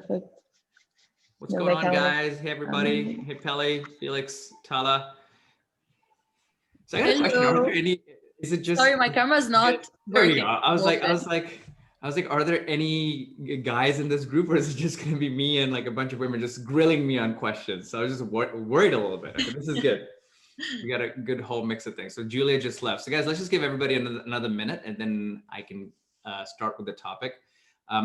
Perfect. What's going on, guys? Hey, everybody. Hey, Pele, Felix, Tala. So I got a question. Are there any? Is it just? Sorry, my camera's not. There we go. I was like, are there any guys in this group, or is it just going to be me and like a bunch of women just grilling me on questions? So I was just worried a little bit. Okay, this is good. We got a good whole mix of things. So Julia just left. So guys, let's just give everybody another minute, and then I can start with the topic.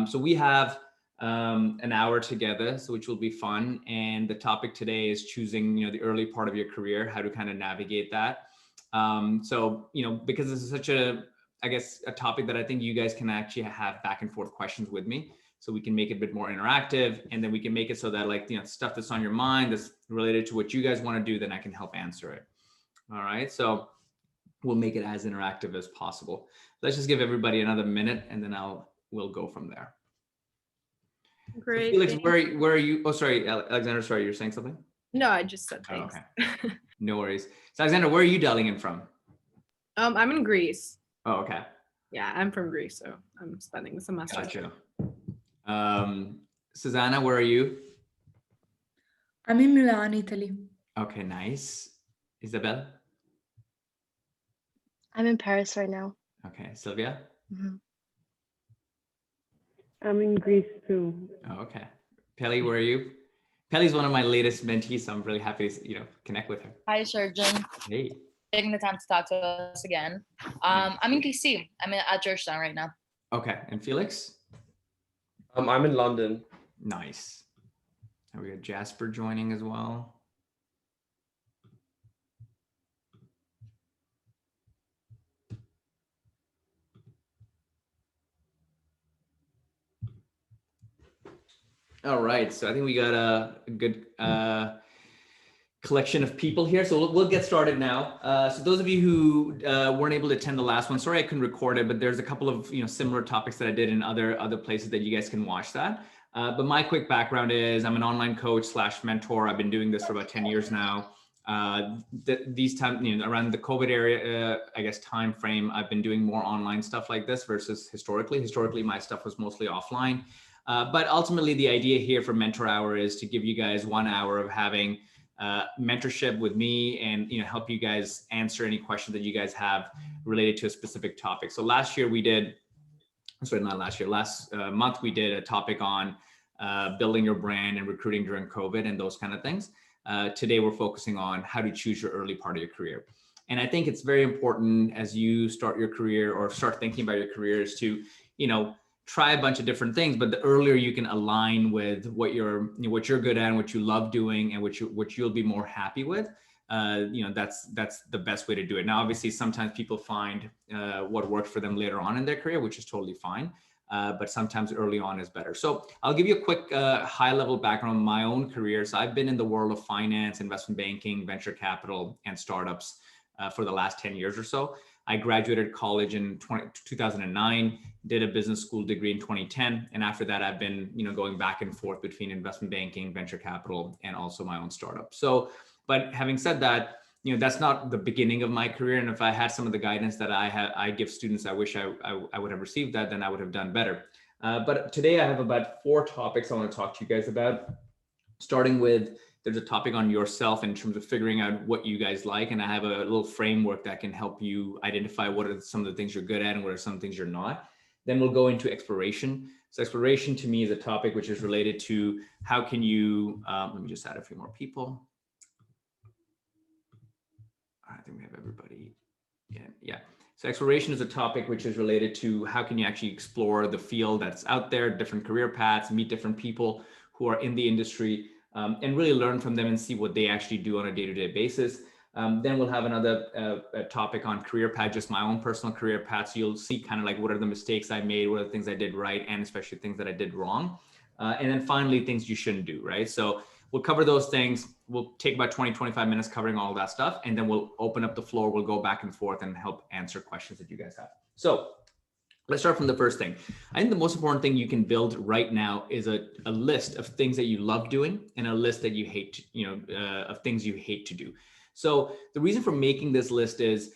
So we have an hour together, so which will be fun. And the topic today is choosing, the early part of your career, how to kind of navigate that. So, because this is such a topic that I think you guys can actually have back and forth questions with me, so we can make it a bit more interactive, and then we can make it so that stuff that's on your mind that's related to what you guys want to do, then I can help answer it. All right. So we'll make it as interactive as possible. Let's just give everybody another minute, and then we'll go from there. Great. So Felix, where are you? Oh, sorry, Alexander. Sorry, you're saying something? No, I just said thanks. Oh, okay. No worries. So Alexander, where are you dialing in from? I'm in Greece. Oh, okay. Yeah, I'm from Greece, so I'm spending the semester. Gotcha. Susanna, where are you? I'm in Milan, Italy. Okay, nice. Isabel? I'm in Paris right now. Okay, Sylvia? Mm-hmm. I'm in Greece too. Oh, okay. Peli, where are you? Peli's one of my latest mentees, so I'm really happy to connect with her. Hi, Sherjan. Hey. Taking the time to talk to us again. I'm in DC. I'm at Georgetown right now. Okay, and Felix? I'm in London. Nice. And we got Jasper joining as well. All right, so I think we got a good collection of people here. So we'll get started now. So those of you who weren't able to attend the last one, sorry I couldn't record it, but there's a couple of similar topics that I did in other places that you guys can watch that. But my quick background is I'm an online coach / mentor. I've been doing this for about 10 years now. These times, around the COVID area, time frame, I've been doing more online stuff like this versus historically. Historically, my stuff was mostly offline. But ultimately, the idea here for Mentor Hour is to give you guys 1 hour of having mentorship with me and help you guys answer any questions that you guys have related to a specific topic. So last month we did a topic on building your brand and recruiting during COVID and those kind of things. Today we're focusing on how to choose your early part of your career. And I think it's very important as you start your career or start thinking about your career is to, try a bunch of different things, but the earlier you can align with what you're good at and what you love doing and what you'll be more happy with, that's the best way to do it. Now, obviously, sometimes people find what works for them later on in their career, which is totally fine. But sometimes early on is better. So I'll give you a quick high level background on my own career. So I've been in the world of finance, investment banking, venture capital, and startups for the last 10 years or so. I graduated college in 2009, did a business school degree in 2010. And after that, I've been, going back and forth between investment banking, venture capital, and also my own startup. So, but having said that, that's not the beginning of my career. And if I had some of the guidance that I give students, I wish I would have received that, then I would have done better. But today I have about 4 topics I want to talk to you guys about, starting with there's a topic on yourself in terms of figuring out what you guys like. And I have a little framework that can help you identify what are some of the things you're good at and what are some things you're not. Then we'll go into exploration. So exploration to me is a topic which is related to how can you, let me just add a few more people. I think we have everybody. Yeah. So exploration is a topic which is related to how can you actually explore the field that's out there, different career paths, meet different people who are in the industry, and really learn from them and see what they actually do on a day-to-day basis. Then we'll have another topic on career path, just my own personal career path. So you'll see kind of like what are the mistakes I made, what are the things I did right, and especially things that I did wrong. And then finally, things you shouldn't do, right? So we'll cover those things. We'll take about 20-25 minutes covering all that stuff, and then we'll open up the floor. We'll go back and forth and help answer questions that you guys have. So let's start from the first thing. I think the most important thing you can build right now is a list of things that you love doing and a list that you hate, of things you hate to do. So the reason for making this list is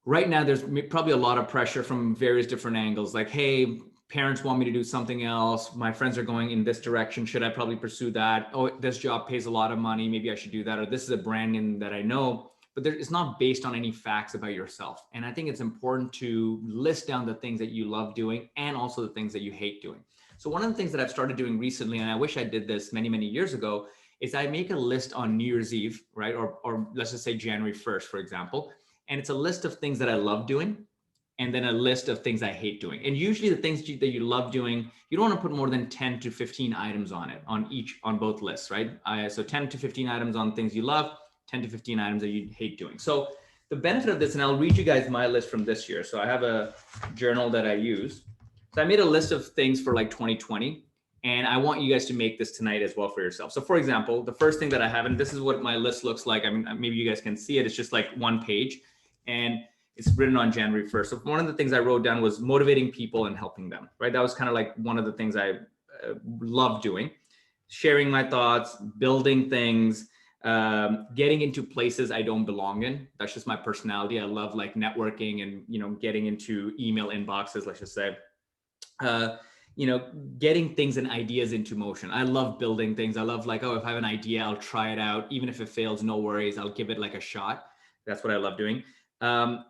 right now there's probably a lot of pressure from various different angles. Like, hey, parents want me to do something else. My friends are going in this direction. Should I probably pursue that? Oh, this job pays a lot of money. Maybe I should do that. Or this is a brand name that I know, but it's not based on any facts about yourself. And I think it's important to list down the things that you love doing and also the things that you hate doing. So one of the things that I've started doing recently, and I wish I did this many, many years ago, is I make a list on New Year's Eve, right? Or let's just say January 1st, for example. And it's a list of things that I love doing, and then a list of things I hate doing. And usually the things that you love doing, you don't want to put more than 10 to 15 items on it, on both lists, right? So 10 to 15 items on things you love, 10 to 15 items that you hate doing. So the benefit of this, and I'll read you guys my list from this year. So I have a journal that I use. So I made a list of things for like 2020, and I want you guys to make this tonight as well for yourself. So for example, the first thing that I have, and this is what my list looks like. I mean, maybe you guys can see it. It's just like one page, and it's written on January 1st. So one of the things I wrote down was motivating people and helping them, right? That was kind of like one of the things I love doing, sharing my thoughts, building things, getting into places I don't belong in. That's just my personality. I love like networking and, you know, getting into email inboxes, let's just say, you know, getting things and ideas into motion. I love building things. I love like, oh, if I have an idea, I'll try it out. Even if it fails, no worries. I'll give it like a shot. That's what I love doing.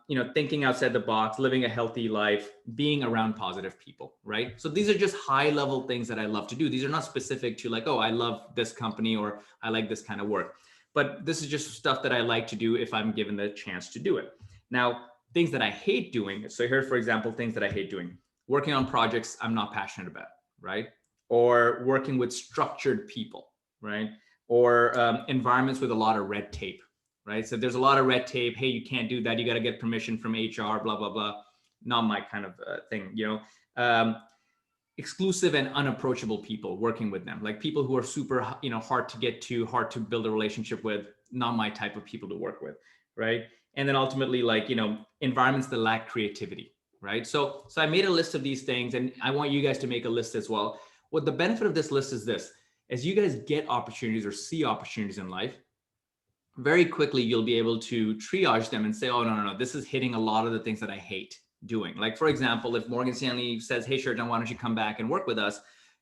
You know, thinking outside the box, living a healthy life, being around positive people, right? So these are just high level things that I love to do. These are not specific to like, oh, I love this company or I like this kind of work, but this is just stuff that I like to do if I'm given the chance to do it. Now, things that I hate doing. So here, for example, things that I hate doing, working on projects I'm not passionate about, right? Or working with structured people, right? Or environments with a lot of red tape. Right. So there's a lot of red tape. Hey, you can't do that. You got to get permission from HR, blah, blah, blah. Not my kind of thing, you know, exclusive and unapproachable people, working with them, like people who are super, you know, hard to get to, hard to build a relationship with, not my type of people to work with. Right. And then ultimately, like, you know, environments that lack creativity. Right. So I made a list of these things, and I want you guys to make a list as well. What the benefit of this list is this: as you guys get opportunities or see opportunities in life, very quickly you'll be able to triage them and say, oh, no, this is hitting a lot of the things that I hate doing. Like, for example, if Morgan Stanley says, hey, Sherjan, why don't you come back and work with us?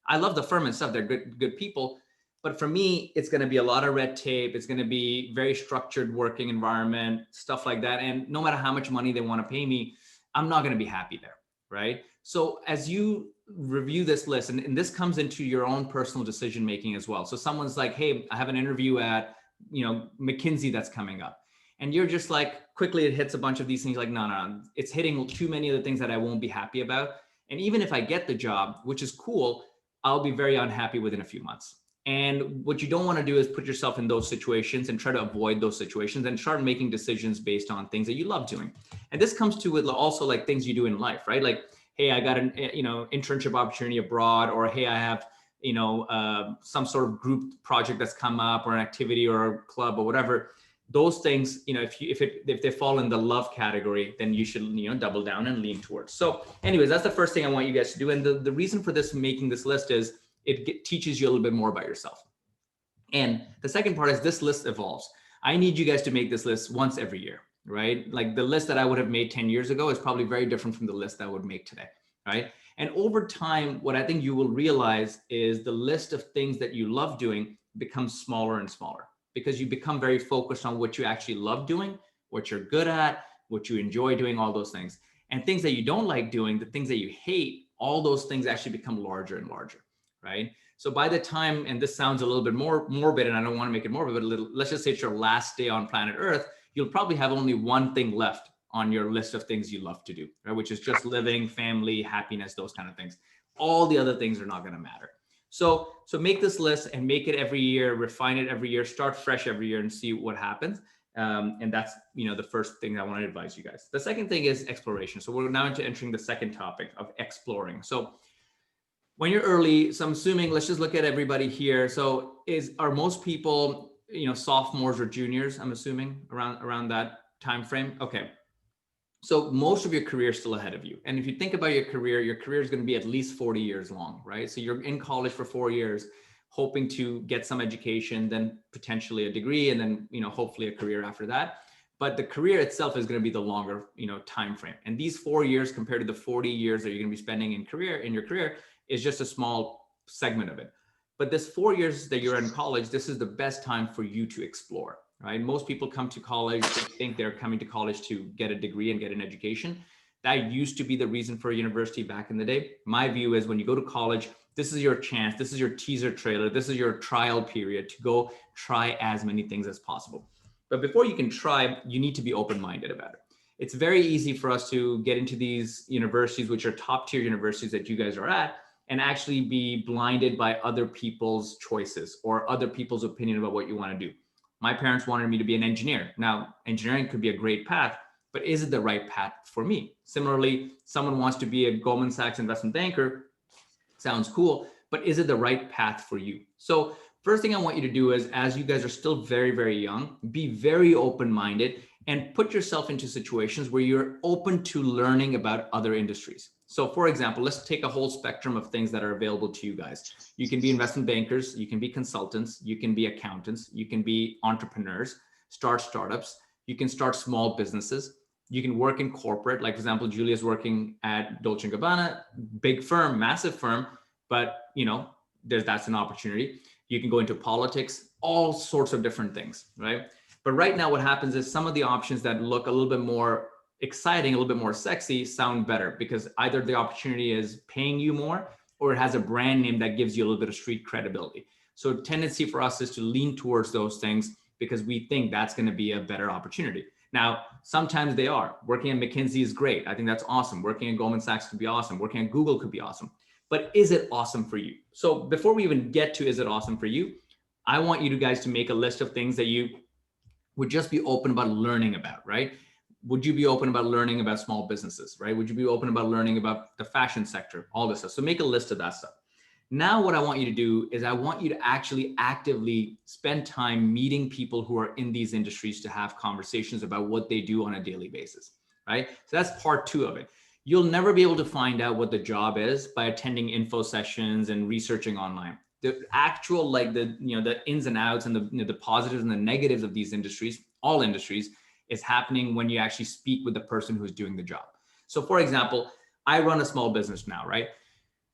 I love the firm and stuff. They're good people. But for me, it's going to be a lot of red tape. It's going to be very structured working environment, stuff like that. And no matter how much money they want to pay me, I'm not going to be happy there, right? So as you review this list, and this comes into your own personal decision-making as well. So someone's like, hey, I have an interview at, you know, McKinsey that's coming up. And you're just like, quickly it hits a bunch of these things like, no, it's hitting too many of the things that I won't be happy about. And even if I get the job, which is cool, I'll be very unhappy within a few months. And what you don't want to do is put yourself in those situations and try to avoid those situations and start making decisions based on things that you love doing. And this comes to with also like things you do in life, right? Like, hey, I got an, you know, internship opportunity abroad, or hey, I have, you know, some sort of group project that's come up, or an activity or a club or whatever. Those things, you know, if they fall in the love category, then you should, you know, double down and lean towards. So anyways, that's the first thing I want you guys to do. And the reason for this, making this list, is it teaches you a little bit more about yourself. And the second part is this list evolves. I need you guys to make this list once every year, right? Like the list that I would have made 10 years ago is probably very different from the list that I would make today, right? And over time, what I think you will realize is the list of things that you love doing becomes smaller and smaller, because you become very focused on what you actually love doing, what you're good at, what you enjoy doing, all those things. And things that you don't like doing, the things that you hate, all those things actually become larger and larger, right? So by the time, and this sounds a little bit more morbid, and I don't want to make it morbid, but let's just say it's your last day on planet Earth, you'll probably have only one thing left on your list of things you love to do, right? Which is just living, family, happiness, those kind of things. All the other things are not going to matter. So make this list and make it every year, refine it every year, start fresh every year and see what happens. And that's, you know, the first thing I want to advise you guys. The second thing is exploration. So we're now entering the second topic of exploring. So when you're early, so I'm assuming, let's just look at everybody here. So are most people, you know, sophomores or juniors, I'm assuming around that time frame? Okay. So most of your career is still ahead of you. And if you think about your career is going to be at least 40 years long, right? So you're in college for 4 years, hoping to get some education, then potentially a degree, and then, you know, hopefully a career after that. but the career itself is going to be the longer, time frame. And these 4 years compared to the 40 years that you're going to be spending in your career is just a small segment of it. But this 4 years that you're in college, this is the best time for you to explore, right? Most people come to college, they think they're coming to college to get a degree and get an education. That used to be the reason for a university back in the day. My view is when you go to college, this is your chance, this is your teaser trailer, this is your trial period to go try as many things as possible. But before you can try, you need to be open-minded about it. It's very easy for us to get into these universities, which are top tier universities that you guys are at, and actually be blinded by other people's choices or other people's opinion about what you want to do. My parents wanted me to be an engineer. Now, engineering could be a great path, but is it the right path for me? Similarly, someone wants to be a Goldman Sachs investment banker. Sounds cool, but is it the right path for you? So first thing I want you to do is, as you guys are still very, very young, be very open-minded and put yourself into situations where you're open to learning about other industries. So for example, let's take a whole spectrum of things that are available to you guys. You can be investment bankers, you can be consultants, you can be accountants, you can be entrepreneurs, start startups, you can start small businesses, you can work in corporate. Like for example, Julia's working at Dolce & Gabbana, big firm, massive firm, but that's an opportunity. You can go into politics, all sorts of different things, right? But right now what happens is some of the options that look a little bit more exciting, a little bit more sexy sound better because either the opportunity is paying you more or it has a brand name that gives you a little bit of street credibility. So a tendency for us is to lean towards those things because we think that's going to be a better opportunity. Now, sometimes they are. Working at McKinsey is great. I think that's awesome. Working at Goldman Sachs could be awesome. Working at Google could be awesome. But is it awesome for you? So before we even get to is it awesome for you, I want you guys to make a list of things that you would just be open about learning about, right? Would you be open about learning about small businesses, right? Would you be open about learning about the fashion sector, all this stuff? So make a list of that stuff. Now, what I want you to do is I want you to actually actively spend time meeting people who are in these industries to have conversations about what they do on a daily basis, right? So that's part 2 of it. You'll never be able to find out what the job is by attending info sessions and researching online. The actual, the ins and outs and the positives and the negatives of these industries, all industries, is happening when you actually speak with the person who's doing the job. So for example, I run a small business now, right?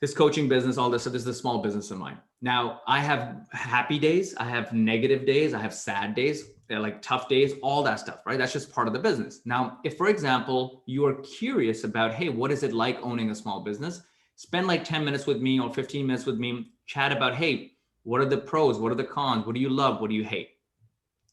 This coaching business, all this stuff, this is a small business of mine. Now I have happy days, I have negative days, I have sad days, like tough days, all that stuff, right? That's just part of the business. Now, if for example, you are curious about, hey, what is it like owning a small business? Spend like 10 minutes with me or 15 minutes with me, chat about, hey, what are the pros? What are the cons? What do you love? What do you hate?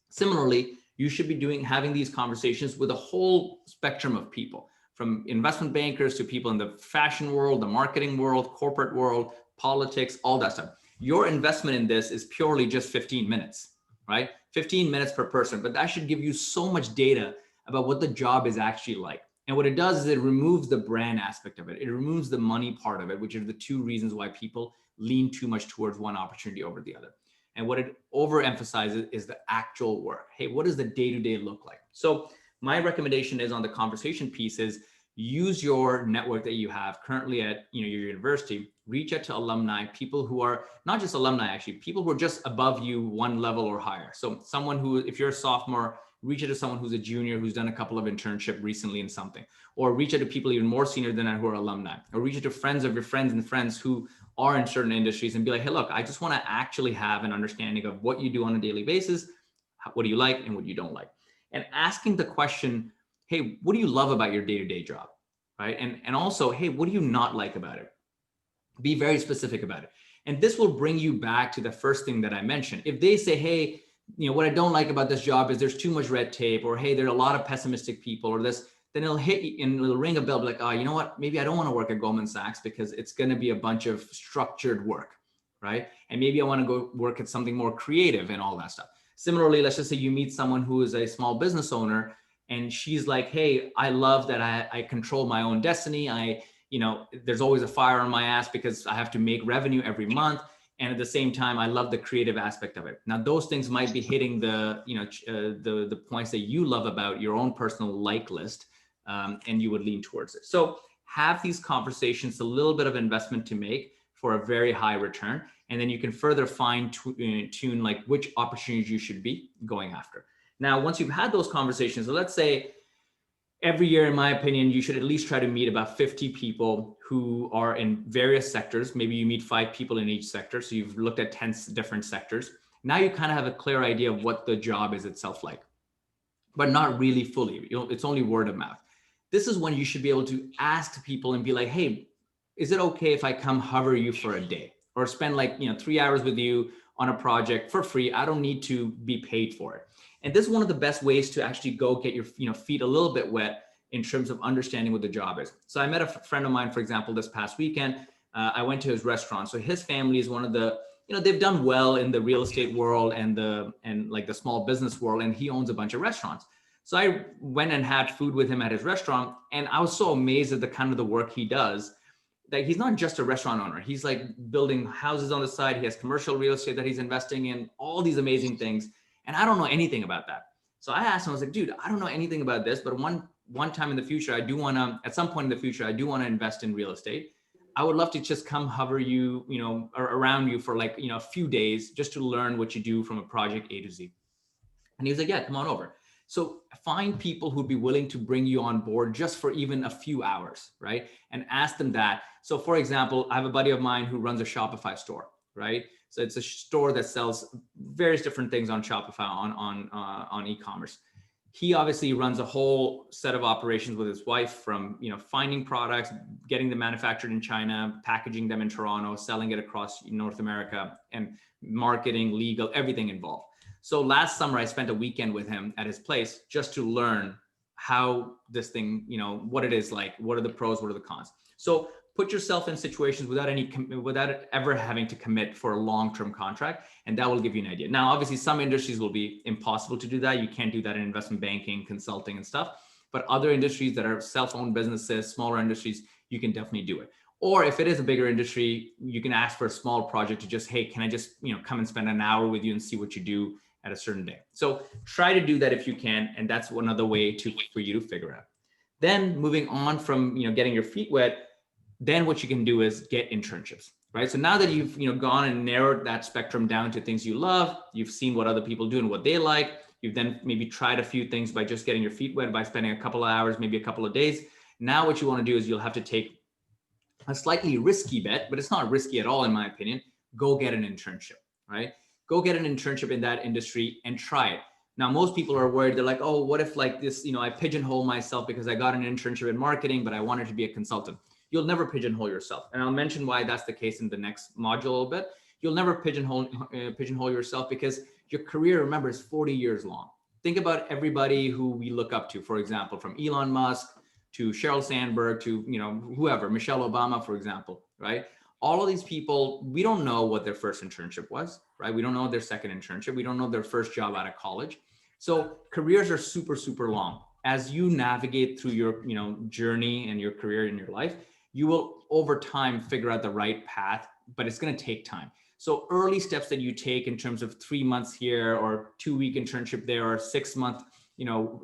Similarly, you should be having these conversations with a whole spectrum of people, from investment bankers to people in the fashion world, the marketing world, corporate world, politics, all that stuff. Your investment in this is purely just 15 minutes, right? 15 minutes per person, but that should give you so much data about what the job is actually like. And what it does is it removes the brand aspect of it. It removes the money part of it, which are the 2 reasons why people lean too much towards one opportunity over the other. And what it overemphasizes is the actual work. Hey, what does the day-to-day look like? So my recommendation is on the conversation piece is use your network that you have currently at your university, reach out to alumni, people who are not just alumni, actually, people who are just above you 1 level or higher. So someone who, if you're a sophomore, reach out to someone who's a junior who's done a couple of internships recently in something, or reach out to people even more senior than that who are alumni, or reach out to friends of your friends and friends who are in certain industries and be like, hey, look, I just want to actually have an understanding of what you do on a daily basis. What do you like and what you don't like? And asking the question, hey, what do you love about your day-to-day job, right? And also, hey, what do you not like about it? Be very specific about it. And this will bring you back to the first thing that I mentioned. If they say, hey, what I don't like about this job is there's too much red tape, or hey, there are a lot of pessimistic people, or this, then it'll hit you and it'll ring a bell, like, oh, you know what? Maybe I don't want to work at Goldman Sachs because it's going to be a bunch of structured work, right? And maybe I want to go work at something more creative and all that stuff. Similarly, let's just say you meet someone who is a small business owner and she's like, hey, I love that I control my own destiny. There's always a fire on my ass because I have to make revenue every month. And at the same time, I love the creative aspect of it. Now, those things might be hitting the points that you love about your own personal like list, and you would lean towards it. So have these conversations, a little bit of investment to make for a very high return. And then you can further fine tune like which opportunities you should be going after. Now, once you've had those conversations, so let's say every year, in my opinion, you should at least try to meet about 50 people who are in various sectors. Maybe you meet 5 people in each sector. So you've looked at 10 different sectors. Now you kind of have a clear idea of what the job is itself like, but not really fully. It's only word of mouth. This is when you should be able to ask people and be like, hey, is it okay if I come hover you for a day or spend 3 hours with you on a project for free? I don't need to be paid for it. And this is one of the best ways to actually go get your feet a little bit wet in terms of understanding what the job is. So I met a friend of mine, for example, this past weekend. I went to his restaurant. So his family is one of the, they've done well in the real estate world and the small business world, and he owns a bunch of restaurants. So I went and had food with him at his restaurant, and I was so amazed at the kind of the work he does. That he's not just a restaurant owner. He's like building houses on the side. He has commercial real estate that he's investing in, all these amazing things. And I don't know anything about that. So I asked him, I was like, dude, I don't know anything about this, but one time in the future, at some point in the future, I do want to invest in real estate. I would love to just come hover you, or around you for a few days just to learn what you do from a project A to Z. And he was like, yeah, come on over. So find people who'd be willing to bring you on board just for even a few hours, right? And ask them that. So for example, I have a buddy of mine who runs a Shopify store, right? So it's a store that sells various different things on Shopify on e-commerce. He obviously runs a whole set of operations with his wife, from finding products, getting them manufactured in China, packaging them in Toronto, selling it across North America, and marketing, legal, everything involved. So last summer, I spent a weekend with him at his place just to learn how this thing, what it is like, what are the pros, what are the cons. So put yourself in situations without ever having to commit for a long-term contract, and that will give you an idea. Now, obviously, some industries will be impossible to do that. You can't do that in investment banking, consulting, and stuff. But other industries that are self-owned businesses, smaller industries, you can definitely do it. Or if it is a bigger industry, you can ask for a small project to just, hey, can I just come and spend an hour with you and see what you do at a certain day. So try to do that if you can, and that's another way for you to figure out. Then moving on from getting your feet wet, then what you can do is get internships, right? So now that you've gone and narrowed that spectrum down to things you love, you've seen what other people do and what they like, you've then maybe tried a few things by just getting your feet wet by spending a couple of hours, maybe a couple of days. Now what you want to do is you'll have to take a slightly risky bet, but it's not risky at all in my opinion. Go get an internship, right? Go get an internship in that industry and try it. Now, most people are worried. They're like, oh, what if this, I pigeonhole myself because I got an internship in marketing, but I wanted to be a consultant. You'll never pigeonhole yourself. And I'll mention why that's the case in the next module a little bit. You'll never pigeonhole yourself because your career, remember, is 40 years long. Think about everybody who we look up to, for example, from Elon Musk to Sheryl Sandberg to, whoever, Michelle Obama, for example, right? All of these people, we don't know what their first internship was, right? We don't know their second internship. We don't know their first job out of college. So careers are super, super long. As you navigate through your, journey and your career in your life, you will over time figure out the right path, but it's going to take time. So early steps that you take in terms of 3 months here or 2-week internship there or 6-month,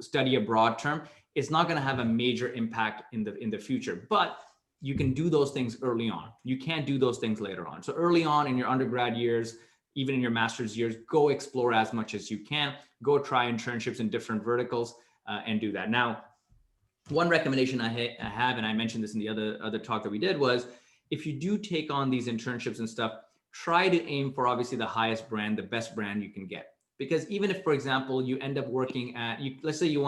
study abroad term, it's not going to have a major impact in the future. But you can do those things early on. You can't do those things later on. So early on in your undergrad years, even in your master's years, go explore as much as you can. Go try internships in different verticals and do that. Now, one recommendation I have, and I mentioned this in the other talk that we did, was if you do take on these internships and stuff, try to aim for obviously the highest brand, the best brand you can get. Because even if, for example, you end up working let's say you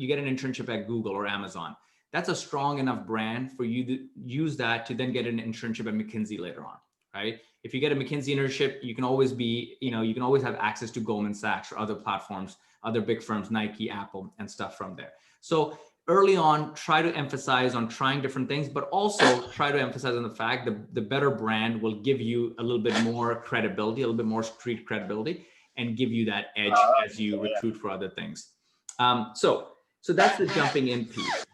get an internship at Google or Amazon, that's a strong enough brand for you to use that to then get an internship at McKinsey later on, right? If you get a McKinsey internship, you can always have access to Goldman Sachs or other platforms, other big firms, Nike, Apple, and stuff from there. So early on, try to emphasize on trying different things, but also try to emphasize on the fact that the better brand will give you a little bit more credibility, a little bit more street credibility, and give you that edge as you recruit for other things. So that's the jumping in piece.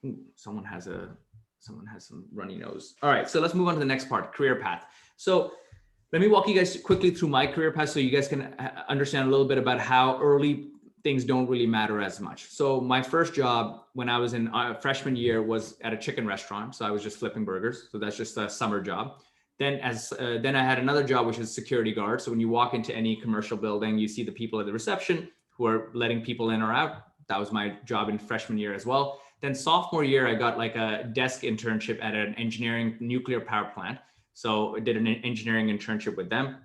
Ooh, someone has some runny nose. All right, so let's move on to the next part, career path. So let me walk you guys quickly through my career path so you guys can understand a little bit about how early things don't really matter as much. So my first job when I was in freshman year was at a chicken restaurant. So I was just flipping burgers. So that's just a summer job. Then I had another job, which is security guard. So when you walk into any commercial building, you see the people at the reception who are letting people in or out. That was my job in freshman year as well. Then sophomore year, I got like a desk internship at an engineering nuclear power plant. So I did an engineering internship with them.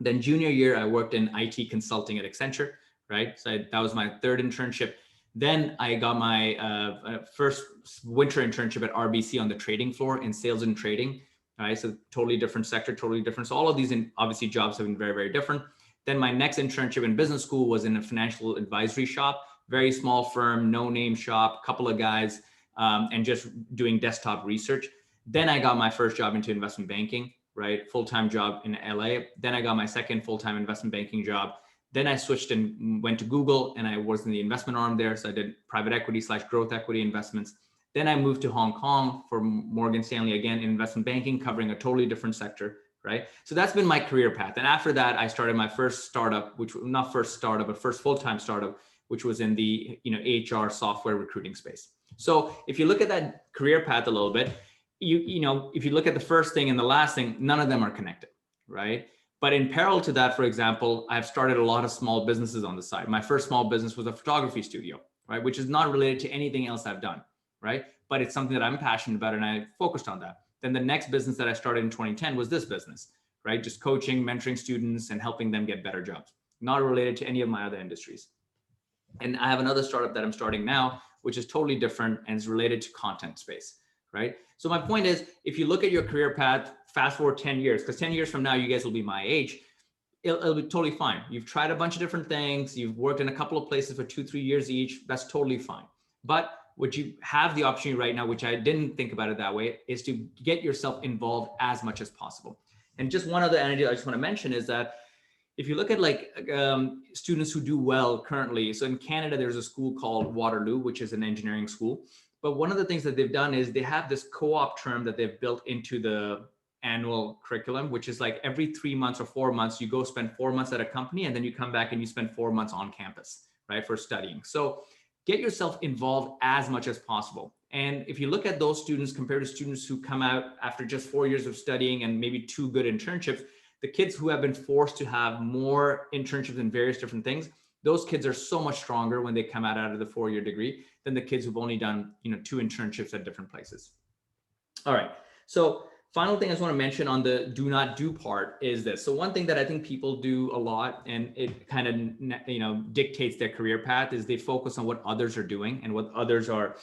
Then junior year, I worked in IT consulting at Accenture, right? So that was my third internship. Then I got my first winter internship at RBC on the trading floor in sales and trading. All right, so totally different sector, totally different. So all of these obviously jobs have been very, very different. Then my next internship in business school was in a financial advisory shop, very small firm, no name shop, couple of guys, and just doing desktop research. Then I got my first job into investment banking, right? Full-time job in LA. Then I got my second full-time investment banking job. Then I switched and went to Google, and I was in the investment arm there. So I did private equity / growth equity investments. Then I moved to Hong Kong for Morgan Stanley, again, in investment banking, covering a totally different sector, right? So that's been my career path. And after that, I started my first startup, which not first startup, but first full-time startup, which was in the HR software recruiting space. So if you look at that career path a little bit, if you look at the first thing and the last thing, none of them are connected, right? But in parallel to that, for example, I've started a lot of small businesses on the side. My first small business was a photography studio, right? Which is not related to anything else I've done, right? But it's something that I'm passionate about and I focused on that. Then the next business that I started in 2010 was this business, right? Just coaching, mentoring students and helping them get better jobs, not related to any of my other industries. And I have another startup that I'm starting now, which is totally different and is related to content space, right? So my point is, if you look at your career path, fast forward 10 years, because 10 years from now, you guys will be my age, it'll be totally fine. You've tried a bunch of different things. You've worked in a couple of places for 2-3 years each. That's totally fine. But what you have the opportunity right now, which I didn't think about it that way, is to get yourself involved as much as possible. And just one other anecdote I just want to mention is that if you look at students who do well currently, so in Canada, there's a school called Waterloo, which is an engineering school. But one of the things that they've done is they have this co-op term that they've built into the annual curriculum, which is like every 3 months or 4 months, you go spend 4 months at a company and then you come back and you spend 4 months on campus, right, for studying. So get yourself involved as much as possible. And if you look at those students compared to students who come out after just 4 years of studying and maybe 2 good internships, the kids who have been forced to have more internships in various different things, those kids are so much stronger when they come out of the 4-year degree than the kids who've only done 2 internships at different places. All right. So final thing I just want to mention on the do not do part is this. So one thing that I think people do a lot, and it kind of dictates their career path, is they focus on what others are doing and what others are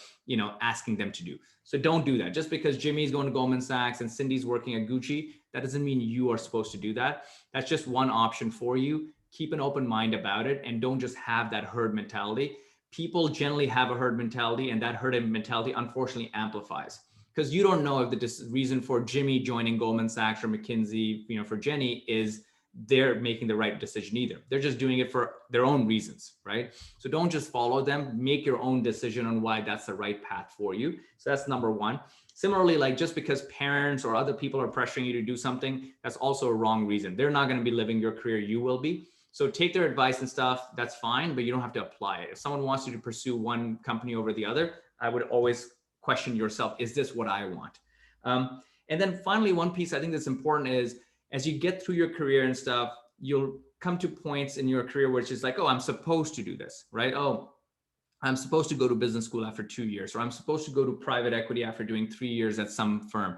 asking them to do. So don't do that. Just because Jimmy's going to Goldman Sachs and Cindy's working at Gucci, that doesn't mean you are supposed to do that. That's just one option for you. Keep an open mind about it and don't just have that herd mentality. People generally have a herd mentality, and that herd mentality unfortunately amplifies. Because you don't know if the reason for Jimmy joining Goldman Sachs or McKinsey, for Jenny, is they're making the right decision either. They're just doing it for their own reasons, right? So don't just follow them. Make your own decision on why that's the right path for you. So that's number one. Similarly, just because parents or other people are pressuring you to do something, that's also a wrong reason. They're not going to be living your career. You will be. So take their advice and stuff. That's fine, but you don't have to apply it. If someone wants you to pursue one company over the other, I would always question yourself, is this what I want? And then finally, one piece I think that's important is as you get through your career and stuff, you'll come to points in your career where it's just like, oh, I'm supposed to do this, right? Oh, I'm supposed to go to business school after 2 years, or I'm supposed to go to private equity after doing 3 years at some firm.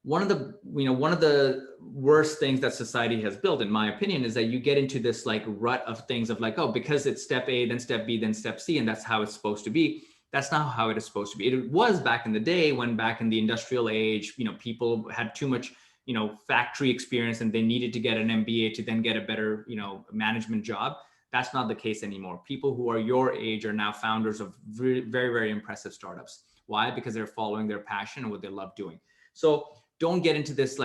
One of the worst things that society has built, in my opinion, is that you get into this rut of things of oh, because it's step A, then step B, then step C, and that's how it's supposed to be. That's not how it is supposed to be. It was back in the day when back in the industrial age, people had too much, factory experience and they needed to get an MBA to then get a better, management job. That's not the case anymore. People who are your age are now founders of very, very, very impressive startups. Why? Because they're following their passion and what they love doing. So don't get into this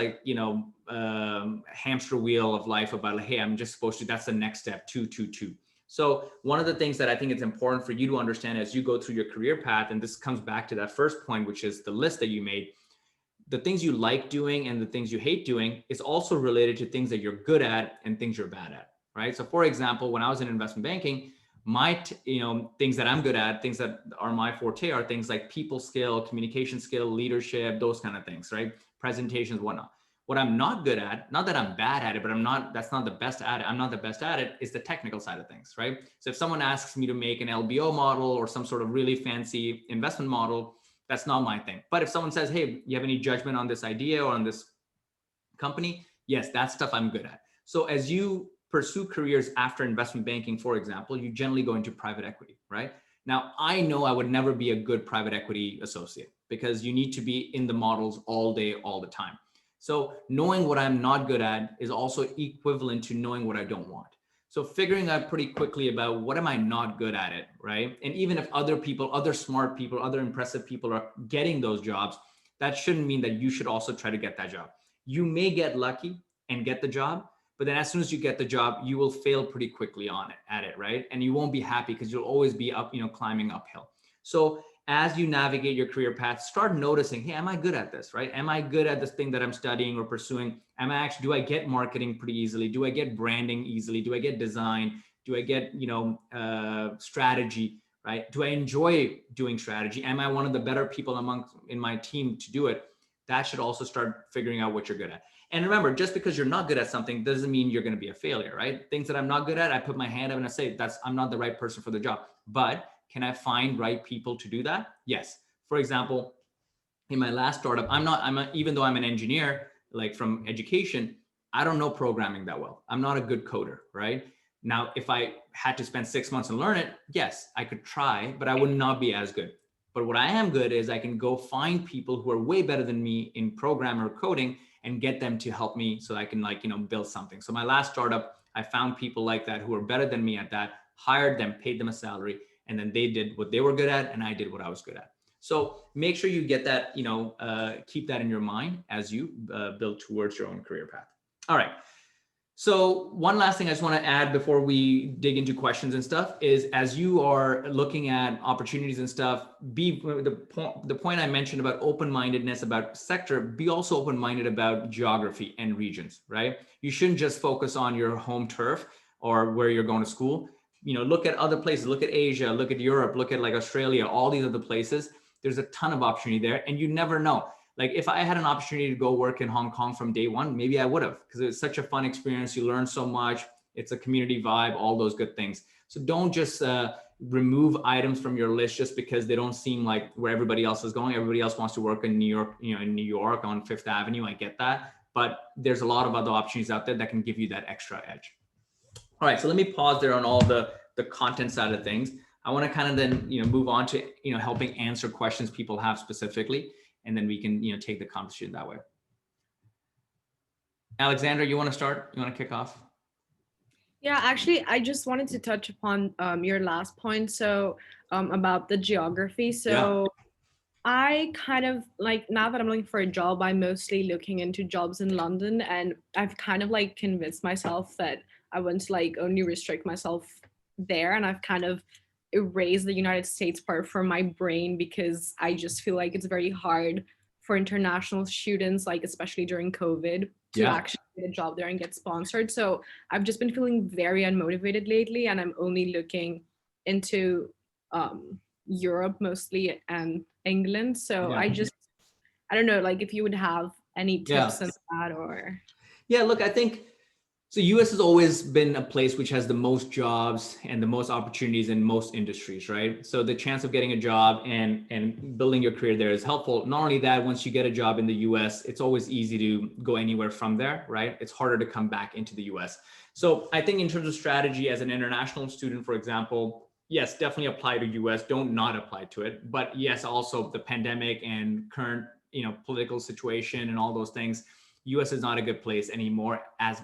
hamster wheel of life about hey, I'm just supposed to, that's the next step, 2, 2, 2. So one of the things that I think it's important for you to understand as you go through your career path, and this comes back to that first point, which is the list that you made, the things you like doing and the things you hate doing is also related to things that you're good at and things you're bad at, right? So for example, when I was in investment banking, my things that I'm good at, things that are my forte are things like people skill, communication skill, leadership, those kind of things, right? Presentations, whatnot. What I'm not good at, not that I'm bad at it, but that's not the best at it. I'm not the best at it, is the technical side of things, right? So if someone asks me to make an LBO model or some sort of really fancy investment model, that's not my thing. But if someone says, hey, you have any judgment on this idea or on this company? Yes, that's stuff I'm good at. So as you pursue careers after investment banking, for example, you generally go into private equity, right? Now, I know I would never be a good private equity associate because you need to be in the models all day, all the time. So knowing what I'm not good at is also equivalent to knowing what I don't want. So figuring out pretty quickly about what am I not good at it, right? And even if other people, other smart people, other impressive people are getting those jobs, that shouldn't mean that you should also try to get that job. You may get lucky and get the job, but then as soon as you get the job, you will fail pretty quickly at it, right? And you won't be happy because you'll always be up, climbing uphill. So as you navigate your career path, start noticing, hey, am I good at this, right? Am I good at this thing that I'm studying or pursuing? Do I get marketing pretty easily? Do I get branding easily? Do I get design? Do I get, strategy, right? Do I enjoy doing strategy? Am I one of the better people in my team to do it? That should also start figuring out what you're good at. And remember, just because you're not good at something doesn't mean you're going to be a failure, right? Things that I'm not good at, I put my hand up and I say, I'm not the right person for the job. But can I find right people to do that? Yes. For example, in my last startup, even though I'm an engineer, like from education, I don't know programming that well. I'm not a good coder, right? Now, if I had to spend 6 months and learn it, yes, I could try, but I would not be as good. But what I am good is I can go find people who are way better than me in program or coding and get them to help me so I can build something. So my last startup, I found people like that who are better than me at that, hired them, paid them a salary, and then they did what they were good at and I did what I was good at. So make sure you get that, keep that in your mind as you build towards your own career path. All right. So one last thing I just want to add before we dig into questions and stuff is, as you are looking at opportunities and stuff, the point I mentioned about open-mindedness about sector, be also open-minded about geography and regions, right? You shouldn't just focus on your home turf or where you're going to school. Look at other places, look at Asia, look at Europe, look at like Australia, all these other places. There's a ton of opportunity there and you never know. Like if I had an opportunity to go work in Hong Kong from day one, maybe I would have, because it's such a fun experience. You learn so much. It's a community vibe, all those good things. So don't just remove items from your list just because they don't seem like where everybody else is going. Everybody else wants to work in New York, in New York on Fifth Avenue. I get that. But there's a lot of other opportunities out there that can give you that extra edge. All right, so let me pause there on all the content side of things. I want to kind of then, move on to, helping answer questions people have specifically. And then we can, take the conversation that way. Alexandra, you want to start? You want to kick off? Yeah, actually, I just wanted to touch upon your last point. So about the geography. So I kind of like, now that I'm looking for a job, I'm mostly looking into jobs in London, and I've kind of like convinced myself that I want to like only restrict myself there. And I've kind of erase the United States part from my brain because I just feel like it's very hard for international students, like especially during COVID, to actually get a job there and get sponsored. So I've just been feeling very unmotivated lately, and I'm only looking into Europe mostly and England. So I don't know, like if you would have any tips on that or. Yeah, look, I think so. US has always been a place which has the most jobs and the most opportunities in most industries, right? So the chance of getting a job and building your career there is helpful. Not only that, once you get a job in the US, it's always easy to go anywhere from there, right? It's harder to come back into the US. So I think in terms of strategy as an international student, for example, yes, definitely apply to US. Don't not apply to it. But yes, also the pandemic and current, political situation and all those things. US is not a good place anymore as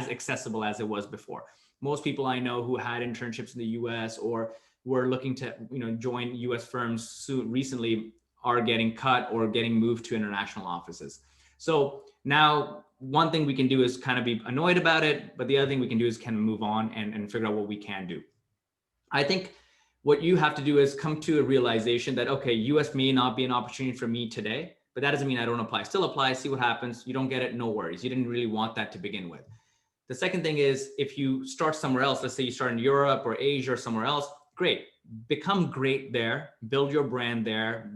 accessible as it was before. Most people I know who had internships in the US or were looking to, join US firms recently are getting cut or getting moved to international offices. So now one thing we can do is kind of be annoyed about it, but the other thing we can do is kind of move on and figure out what we can do. I think what you have to do is come to a realization that, okay, US may not be an opportunity for me today, but that doesn't mean I don't apply. Still apply, see what happens. You don't get it, no worries. You didn't really want that to begin with. The second thing is, if you start somewhere else, let's say you start in Europe or Asia or somewhere else, great. Become great there, build your brand there,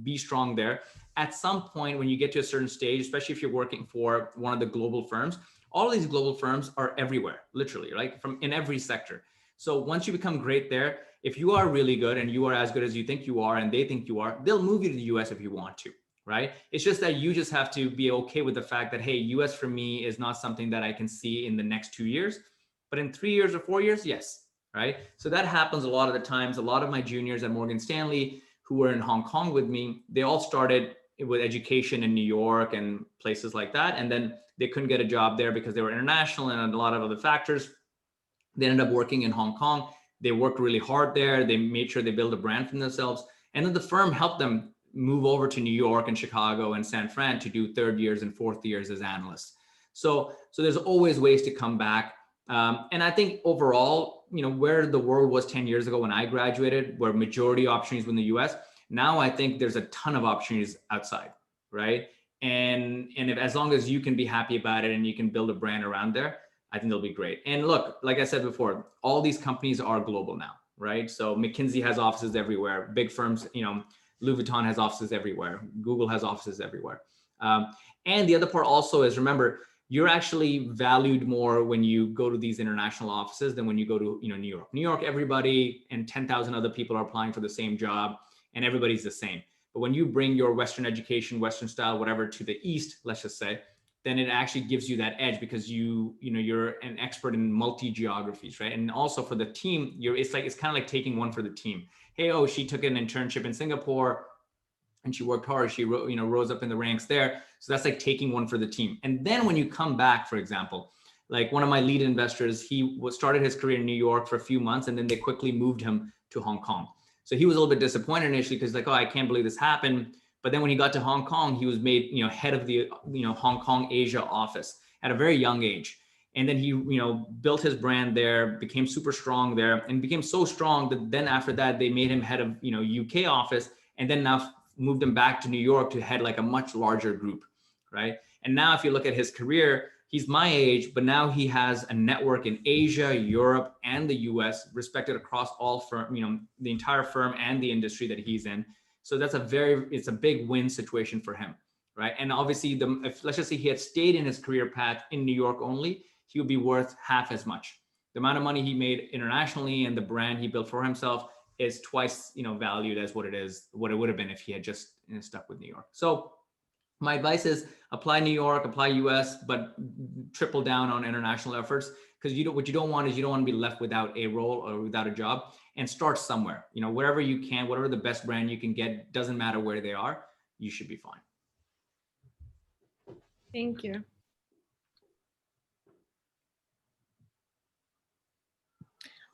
be strong there. at some point when you get to a certain stage, especially if you're working for one of the global firms, all of these global firms are everywhere, literally, like from in every sector. So once you become great there, if you are really good and you are as good as you think you are and they think you are, they'll move you to the US if you want to, right? It's just that you just have to be okay with the fact that, hey, US for me is not something that I can see in the next 2 years, but in 3 years or 4 years, yes, right? So that happens a lot of the times. A lot of my juniors at Morgan Stanley who were in Hong Kong with me, they all started with education in New York and places like that. And then they couldn't get a job there because they were international and a lot of other factors. They ended up working in Hong Kong. They worked really hard there. They made sure they built a brand for themselves. And then the firm helped them move over to New York and Chicago and San Fran to do 3rd years and 4th years as analysts. So there's always ways to come back. And I think overall, where the world was 10 years ago when I graduated, where majority opportunities were in the US, now I think there's a ton of opportunities outside, right? And if, as long as you can be happy about it and you can build a brand around there, I think they'll be great. And look, like I said before, all these companies are global now, right? So McKinsey has offices everywhere. Big firms, Louis Vuitton has offices everywhere. Google has offices everywhere. And the other part also is, remember, you're actually valued more when you go to these international offices than when you go to New York. New York, everybody and 10,000 other people are applying for the same job and everybody's the same. But when you bring your Western education, Western style, whatever to the East, let's just say, then it actually gives you that edge because you're an expert in multi geographies, right? And also for the team, it's kind of like taking one for the team. Hey, oh, she took an internship in Singapore and she worked hard. She rose up in the ranks there. So that's like taking one for the team. And then when you come back, for example, like one of my lead investors, he started his career in New York for a few months and then they quickly moved him to Hong Kong. So he was a little bit disappointed initially because like, oh, I can't believe this happened. But then when he got to Hong Kong, he was made, head of the, Hong Kong Asia office at a very young age. And then he, built his brand there, became super strong there and became so strong that then after that, they made him head of, UK office and then now moved him back to New York to head like a much larger group, right? And now if you look at his career, he's my age, but now he has a network in Asia, Europe, and the US, respected across all firm, the entire firm and the industry that he's in. So that's it's a big win situation for him, right? And obviously, if let's just say he had stayed in his career path in New York only, he would be worth half as much. The amount of money he made internationally and the brand he built for himself is twice, valued as what it would have been if he had just stuck with New York. So my advice is apply New York, apply US, but triple down on international efforts because what you don't want is you don't want to be left without a role or without a job. And start somewhere, wherever you can, whatever the best brand you can get, doesn't matter where they are, you should be fine. Thank you.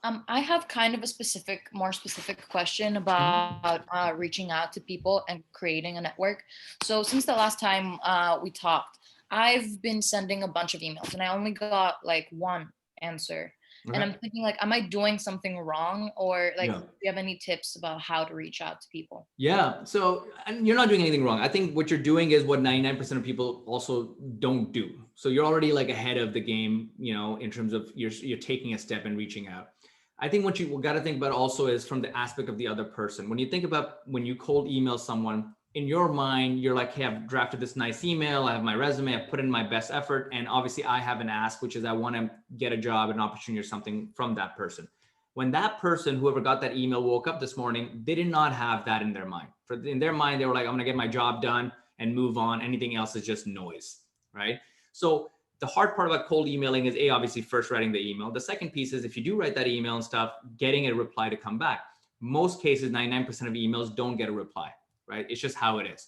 I have kind of a more specific question about reaching out to people and creating a network. So since the last time we talked, I've been sending a bunch of emails and I only got like one answer. Okay. And I'm thinking like, am I doing something wrong? Or like, do you have any tips about how to reach out to people? Yeah, so and you're not doing anything wrong. I think what you're doing is what 99% of people also don't do. So you're already like ahead of the game, in terms of you're taking a step and reaching out. I think what you got to think about also is from the aspect of the other person. When you think about when you cold email someone, in your mind, you're like, hey, I've drafted this nice email. I have my resume. I've put in my best effort. And obviously I have an ask, which is I want to get a job, an opportunity or something from that person. When that person, whoever got that email, woke up this morning, they did not have that in their mind. In their mind, they were like, I'm going to get my job done and move on. Anything else is just noise, right? So the hard part about cold emailing is obviously first writing the email. The second piece is if you do write that email and stuff, getting a reply to come back. Most cases, 99% of emails don't get a reply. Right? It's just how it is.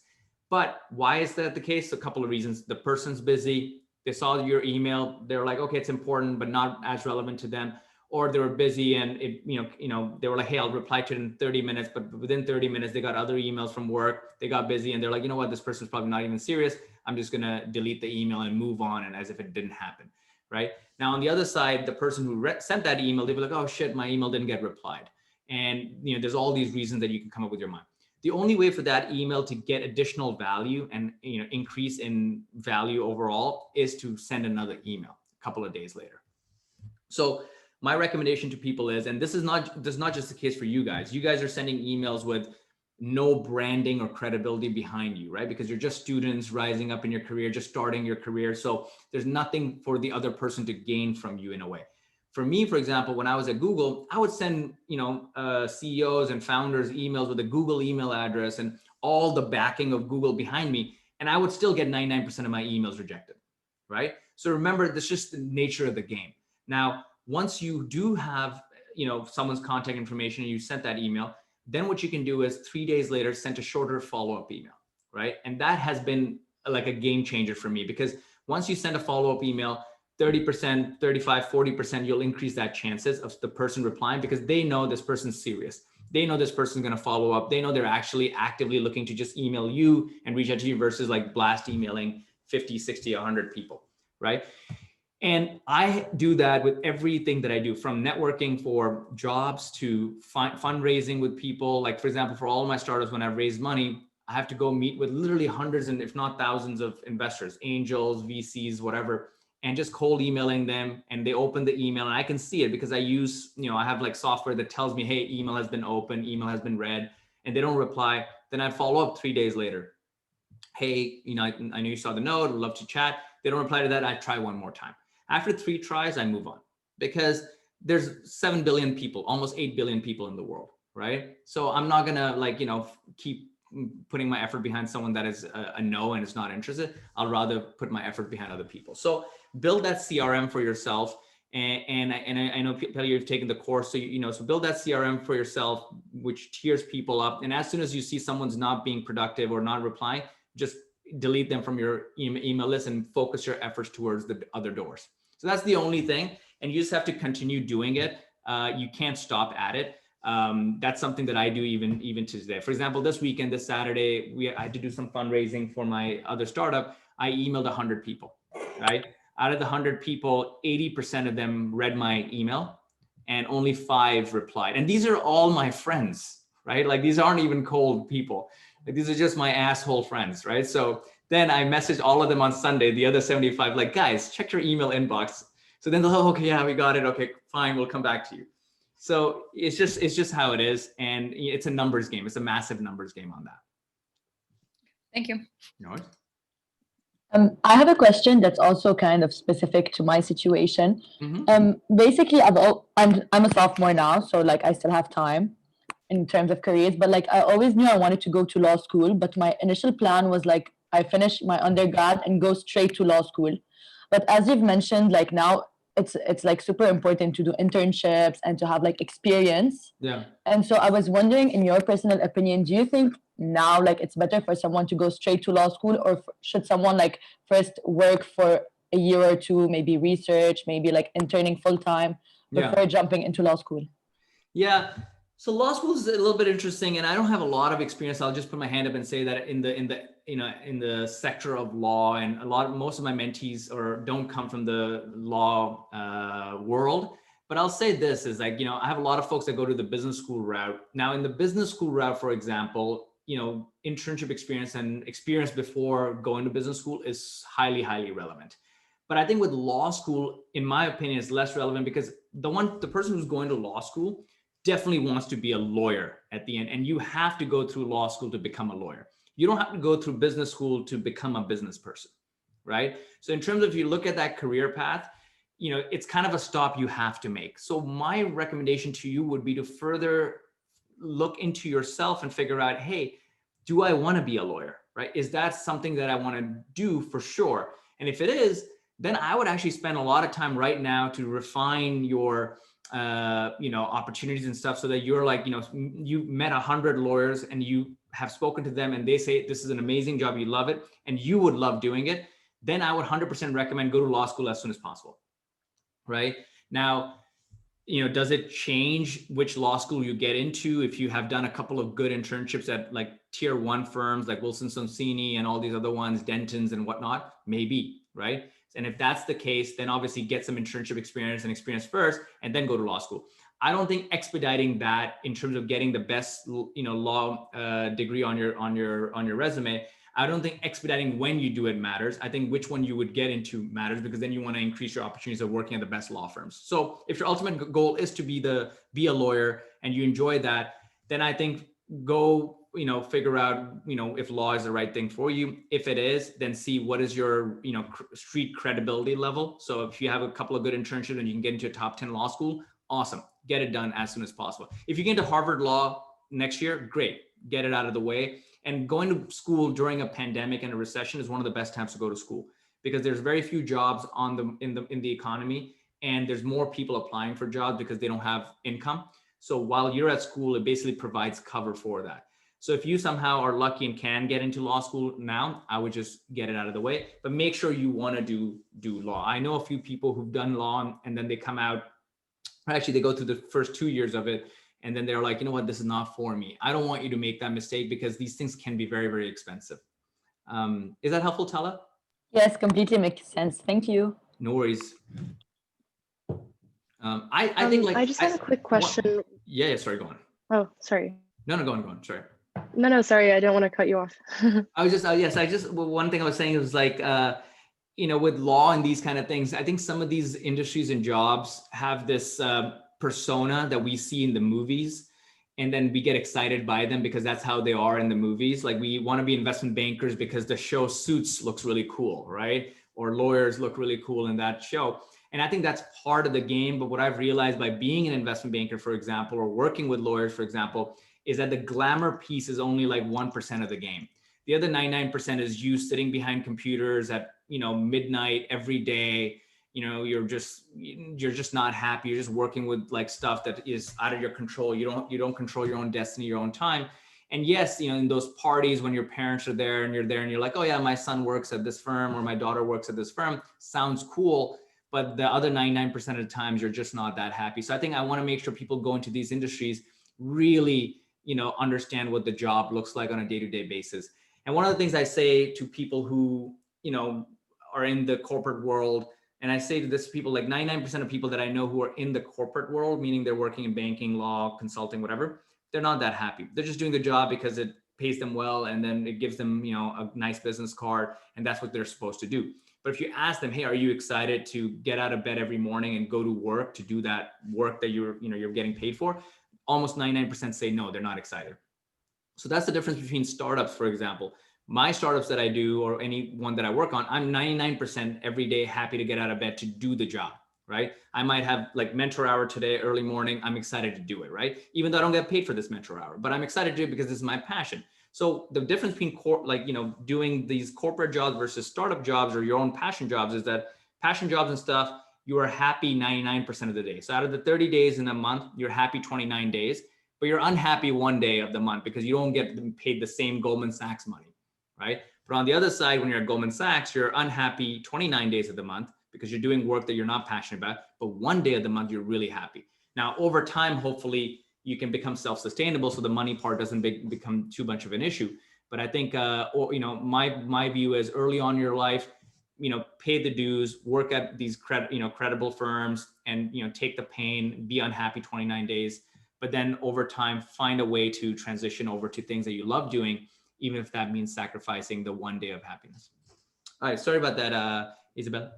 But why is that the case? A couple of reasons. The person's busy. They saw your email. They're like, okay, it's important, but not as relevant to them. Or they were busy and they were like, hey, I'll reply to it in 30 minutes. But within 30 minutes, they got other emails from work. They got busy and they're like, you know what? This person's probably not even serious. I'm just going to delete the email and move on. And as if it didn't happen. Right? Now, on the other side, the person who sent that email, they were like, oh shit, my email didn't get replied. And there's all these reasons that you can come up with your mind. The only way for that email to get additional value and increase in value overall is to send another email a couple of days later. So my recommendation to people is, and this is not just the case for you guys. You guys are sending emails with no branding or credibility behind you, right? Because you're just students rising up in your career, just starting your career. So there's nothing for the other person to gain from you in a way. For me, for example, when I was at Google, I would send, CEOs and founders emails with a Google email address and all the backing of Google behind me, and I would still get 99% of my emails rejected, right? So remember, that's just the nature of the game. Now, once you do have, someone's contact information and you sent that email, then what you can do is 3 days later, send a shorter follow-up email, right? And that has been like a game changer for me, because once you send a follow-up email, 30%, 35, 40%, you'll increase that chances of the person replying, because they know this person's serious. They know this person's going to follow up. They know they're actually actively looking to just email you and reach out to you versus like blast emailing 50, 60, 100 people, right? And I do that with everything that I do, from networking for jobs to fundraising with people. Like, for example, for all of my startups, when I've raised money, I have to go meet with literally hundreds and if not thousands of investors, angels, VCs, whatever, and just cold emailing them. And they open the email and I can see it because I use, I have like software that tells me, hey, email has been opened, email has been read, and they don't reply. Then I follow up 3 days later. Hey, I know you saw the note, I'd love to chat. They don't reply to that. I try one more time. After 3 tries, I move on, because there's 7 billion people, almost 8 billion people in the world, right? So I'm not gonna keep putting my effort behind someone that is a no and is not interested. I'll rather put my effort behind other people. So build that CRM for yourself. And I know, Pelly, you've taken the course, so so build that CRM for yourself, which tiers people up. And as soon as you see someone's not being productive or not replying, just delete them from your email list and focus your efforts towards the other doors. So that's the only thing. And you just have to continue doing it. You can't stop at it. That's something that I do even to today. For example, this weekend, this Saturday, I had to do some fundraising for my other startup. I emailed 100 people, right? Out of the 100 people, 80% of them read my email and only 5 replied. And these are all my friends, right? Like, these aren't even cold people. Like, these are just my asshole friends, right? So then I messaged all of them on Sunday, the other 75, like, guys, check your email inbox. So then they'll, okay, yeah, we got it. Okay, fine, we'll come back to you. So it's just how it is. And it's a numbers game. It's a massive numbers game on that. Thank you. No. I have a question that's also kind of specific to my situation. Basically, I'm a sophomore now, so like I still have time in terms of careers, but like I always knew I wanted to go to law school, but my initial plan was like I finish my undergrad and go straight to law school. But as you've mentioned, like now it's like super important to do internships and to have like experience. Yeah. And so I was wondering, in your personal opinion, do you think now like it's better for someone to go straight to law school, or should someone like first work for a year or two, maybe research, maybe like interning full time before jumping into law school? Yeah. So law school is a little bit interesting, and I don't have a lot of experience. I'll just put my hand up and say that in the sector of law, and most of my mentees don't come from the law world. But I'll say this is like, I have a lot of folks that go to the business school route. Now, in the business school route, for example, internship experience and experience before going to business school is highly, highly relevant. But I think with law school, in my opinion, it's less relevant, because the person who's going to law school definitely wants to be a lawyer at the end. And you have to go through law school to become a lawyer. You don't have to go through business school to become a business person, right? So in terms of, if you look at that career path, it's kind of a stop you have to make. So my recommendation to you would be to further look into yourself and figure out, hey, do I want to be a lawyer, right? Is that something that I want to do for sure? And if it is, then I would actually spend a lot of time right now to refine your opportunities and stuff, so that you're like, you met 100 lawyers and you have spoken to them and they say this is an amazing job, you love it, and you would love doing it. Then I would 100% recommend go to law school as soon as possible. Right now, does it change which law school you get into if you have done a couple of good internships at like tier 1 firms like Wilson Sonsini and all these other ones, Dentons and whatnot? Maybe, right? And if that's the case, then obviously get some internship experience first, and then go to law school. I don't think expediting that in terms of getting the best, law degree on your resume. I don't think expediting when you do it matters. I think which one you would get into matters, because then you want to increase your opportunities of working at the best law firms. So if your ultimate goal is to be a lawyer and you enjoy that, then I think go figure out, if law is the right thing for you. If it is, then see what is your, street credibility level. So if you have a couple of good internships and you can get into a top 10 law school, awesome. Get it done as soon as possible. If you get into Harvard Law next year, great. Get it out of the way. And going to school during a pandemic and a recession is one of the best times to go to school, because there's very few jobs in the economy, and there's more people applying for jobs because they don't have income. So while you're at school, it basically provides cover for that. So if you somehow are lucky and can get into law school now, I would just get it out of the way, but make sure you want to do law. I know a few people who've done law and then they come out, actually they go through the first 2 years of it, and then they're like, you know what, this is not for me. I don't want you to make that mistake, because these things can be very, very expensive. Is that helpful, Tala? Yes, completely makes sense. Thank you. No worries. I think I just had a quick question. Yeah, sorry, go on. Oh, sorry. No, go on, sorry. No, sorry. I don't want to cut you off. I was just, one thing I was saying was like, with law and these kind of things, I think some of these industries and jobs have this persona that we see in the movies, and then we get excited by them because that's how they are in the movies. Like, we want to be investment bankers because the show Suits looks really cool, right? Or lawyers look really cool in that show. And I think that's part of the game. But what I've realized by being an investment banker, for example, or working with lawyers, for example, is that the glamour piece is only like 1% of the game. The other 99% is you sitting behind computers at, midnight every day. You're just not happy. You're just working with like stuff that is out of your control. You don't control your own destiny, your own time. And yes, in those parties when your parents are there and you're like, oh yeah, my son works at this firm or my daughter works at this firm, sounds cool. But the other 99% of the times you're just not that happy. So I think I want to make sure people go into these industries really, understand what the job looks like on a day-to-day basis. And one of the things I say to people who, are in the corporate world, and I say to this people, like 99% of people that I know who are in the corporate world, meaning they're working in banking, law, consulting, whatever, they're not that happy. They're just doing the job because it pays them well, and then it gives them, a nice business card, and that's what they're supposed to do. But if you ask them, hey, are you excited to get out of bed every morning and go to work to do that work that you're getting paid for? Almost 99% say no, they're not excited. So that's the difference between startups, for example. My startups that I do, or any one that I work on, I'm 99% every day happy to get out of bed to do the job, right? I might have like mentor hour today, early morning. I'm excited to do it, right? Even though I don't get paid for this mentor hour, but I'm excited to do it because this is my passion. So the difference between doing these corporate jobs versus startup jobs or your own passion jobs is that passion jobs and stuff, you are happy 99% of the day. So out of the 30 days in a month, you're happy 29 days, but you're unhappy one day of the month because you don't get paid the same Goldman Sachs money, right? But on the other side, when you're at Goldman Sachs, you're unhappy 29 days of the month because you're doing work that you're not passionate about, but one day of the month, you're really happy. Now, over time, hopefully you can become self-sustainable so the money part doesn't become too much of an issue. But I think, my view is early on in your life, pay the dues, work at these credible firms, and take the pain, be unhappy 29 days, but then over time find a way to transition over to things that you love doing, even if that means sacrificing the one day of happiness. All right, sorry about that, Isabel.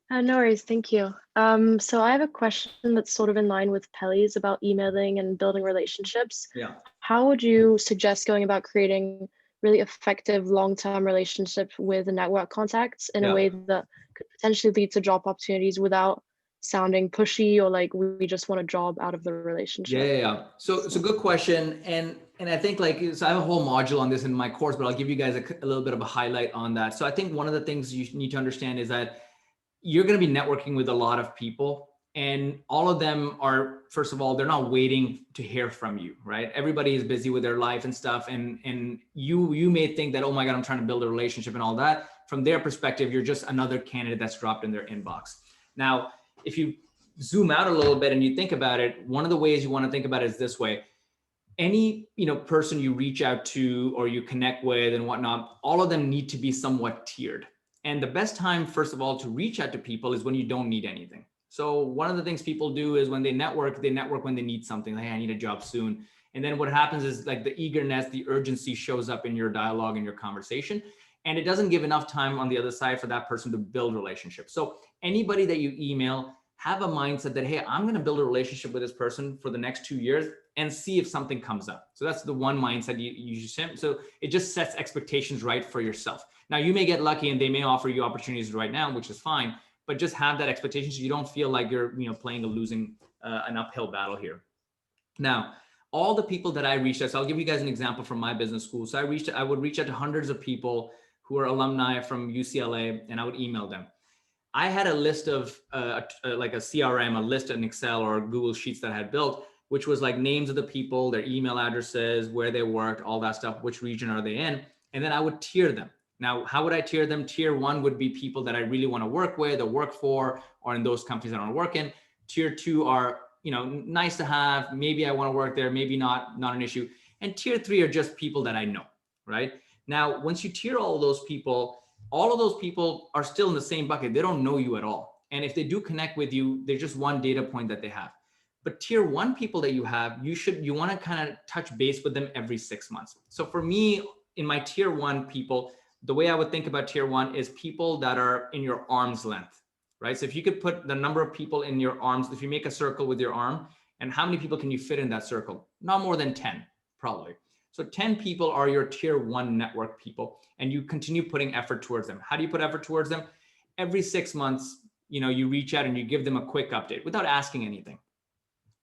No worries, thank you. So I have a question that's sort of in line with Pelly's about emailing and building relationships. Yeah. How would you suggest going about creating really effective long-term relationships with network contacts in a way that could potentially lead to job opportunities without sounding pushy or like we just want a job out of the relationship? Yeah. So it's a good question. And I think so I have a whole module on this in my course, but I'll give you guys a little bit of a highlight on that. So I think one of the things you need to understand is that you're going to be networking with a lot of people, and all of them are, first of all, they're not waiting to hear from you, right? Everybody is busy with their life and stuff. And you may think that, oh my God, I'm trying to build a relationship and all that. From their perspective, you're just another candidate that's dropped in their inbox. Now, if you zoom out a little bit and you think about it, one of the ways you want to think about it is this way. Any person you reach out to or you connect with and whatnot, all of them need to be somewhat tiered. And the best time, first of all, to reach out to people is when you don't need anything. So one of the things people do is when they network when they need something. Like, hey, I need a job soon. And then what happens is like the eagerness, the urgency shows up in your dialogue and your conversation. And it doesn't give enough time on the other side for that person to build relationships. So anybody that you email, have a mindset that, hey, I'm going to build a relationship with this person for the next 2 years and see if something comes up. So that's the one mindset you should. So it just sets expectations right for yourself. Now you may get lucky and they may offer you opportunities right now, which is fine, but just have that expectation so you don't feel like you're, playing a losing, an uphill battle here. Now, all the people that I reached out, so I'll give you guys an example from my business school. So I would reach out to hundreds of people who are alumni from UCLA, and I would email them. I had a list of like a CRM, a list in Excel or Google Sheets that I had built, which was like names of the people, their email addresses, where they worked, all that stuff, which region are they in, and then I would tier them. Now, how would I tier them? Tier 1 would be people that I really want to work with or work for, or in those companies I want to work in. Tier 2 are, nice to have. Maybe I want to work there, maybe not an issue. And tier 3 are just people that I know, right? Now, once you tier all of those people are still in the same bucket. They don't know you at all. And if they do connect with you, they're just one data point that they have. But tier 1 people that you have, you want to kind of touch base with them every 6 months. So for me, in my tier 1 people, the way I would think about tier 1 is people that are in your arm's length, right? So if you could put the number of people in your arms, if you make a circle with your arm, and how many people can you fit in that circle? Not more than 10, probably. So 10 people are your tier 1 network people, and you continue putting effort towards them. How do you put effort towards them? Every 6 months, you reach out and you give them a quick update without asking anything.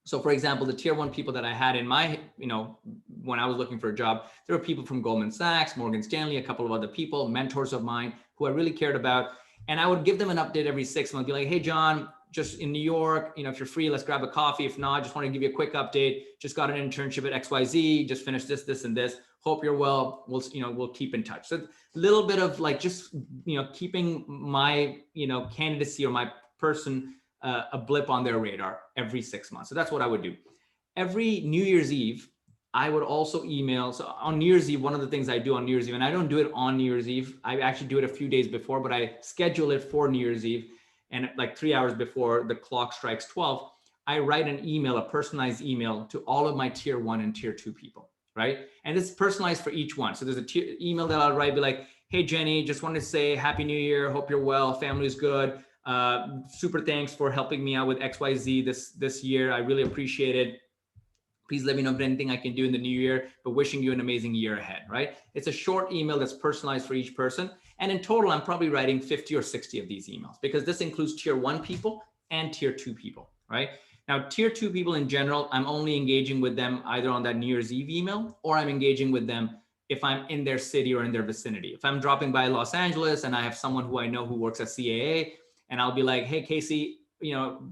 So for example, the tier 1 people that I had in my, when I was looking for a job, there were people from Goldman Sachs, Morgan Stanley, a couple of other people, mentors of mine who I really cared about. And I would give them an update every 6 months, be like, hey, John, just in New York, if you're free, let's grab a coffee. If not, just want to give you a quick update. Just got an internship at XYZ, just finished this, and this. Hope you're well. We'll keep in touch. So a little bit of like, just, keeping my, candidacy or my person, a blip on their radar every 6 months. So that's what I would do. Every New Year's Eve, I would also email. So on New Year's Eve, one of the things I do on New Year's Eve, and I don't do it on New Year's Eve, I actually do it a few days before, but I schedule it for New Year's Eve. And like 3 hours before the clock strikes 12, I write an email, a personalized email to all of my tier 1 and tier 2 people, right? And it's personalized for each one. So there's a email that I'll write, be like, hey, Jenny, just wanted to say Happy New Year. Hope you're well. Family's good. Super thanks for helping me out with XYZ this year. I really appreciate it. Please let me know if anything I can do in the new year, but wishing you an amazing year ahead, right? It's a short email that's personalized for each person. And in total, I'm probably writing 50 or 60 of these emails because this includes tier 1 people and tier 2 people, right? Now, tier 2 people in general, I'm only engaging with them either on that New Year's Eve email, or I'm engaging with them if I'm in their city or in their vicinity. If I'm dropping by Los Angeles and I have someone who I know who works at CAA, and I'll be like, hey, Casey,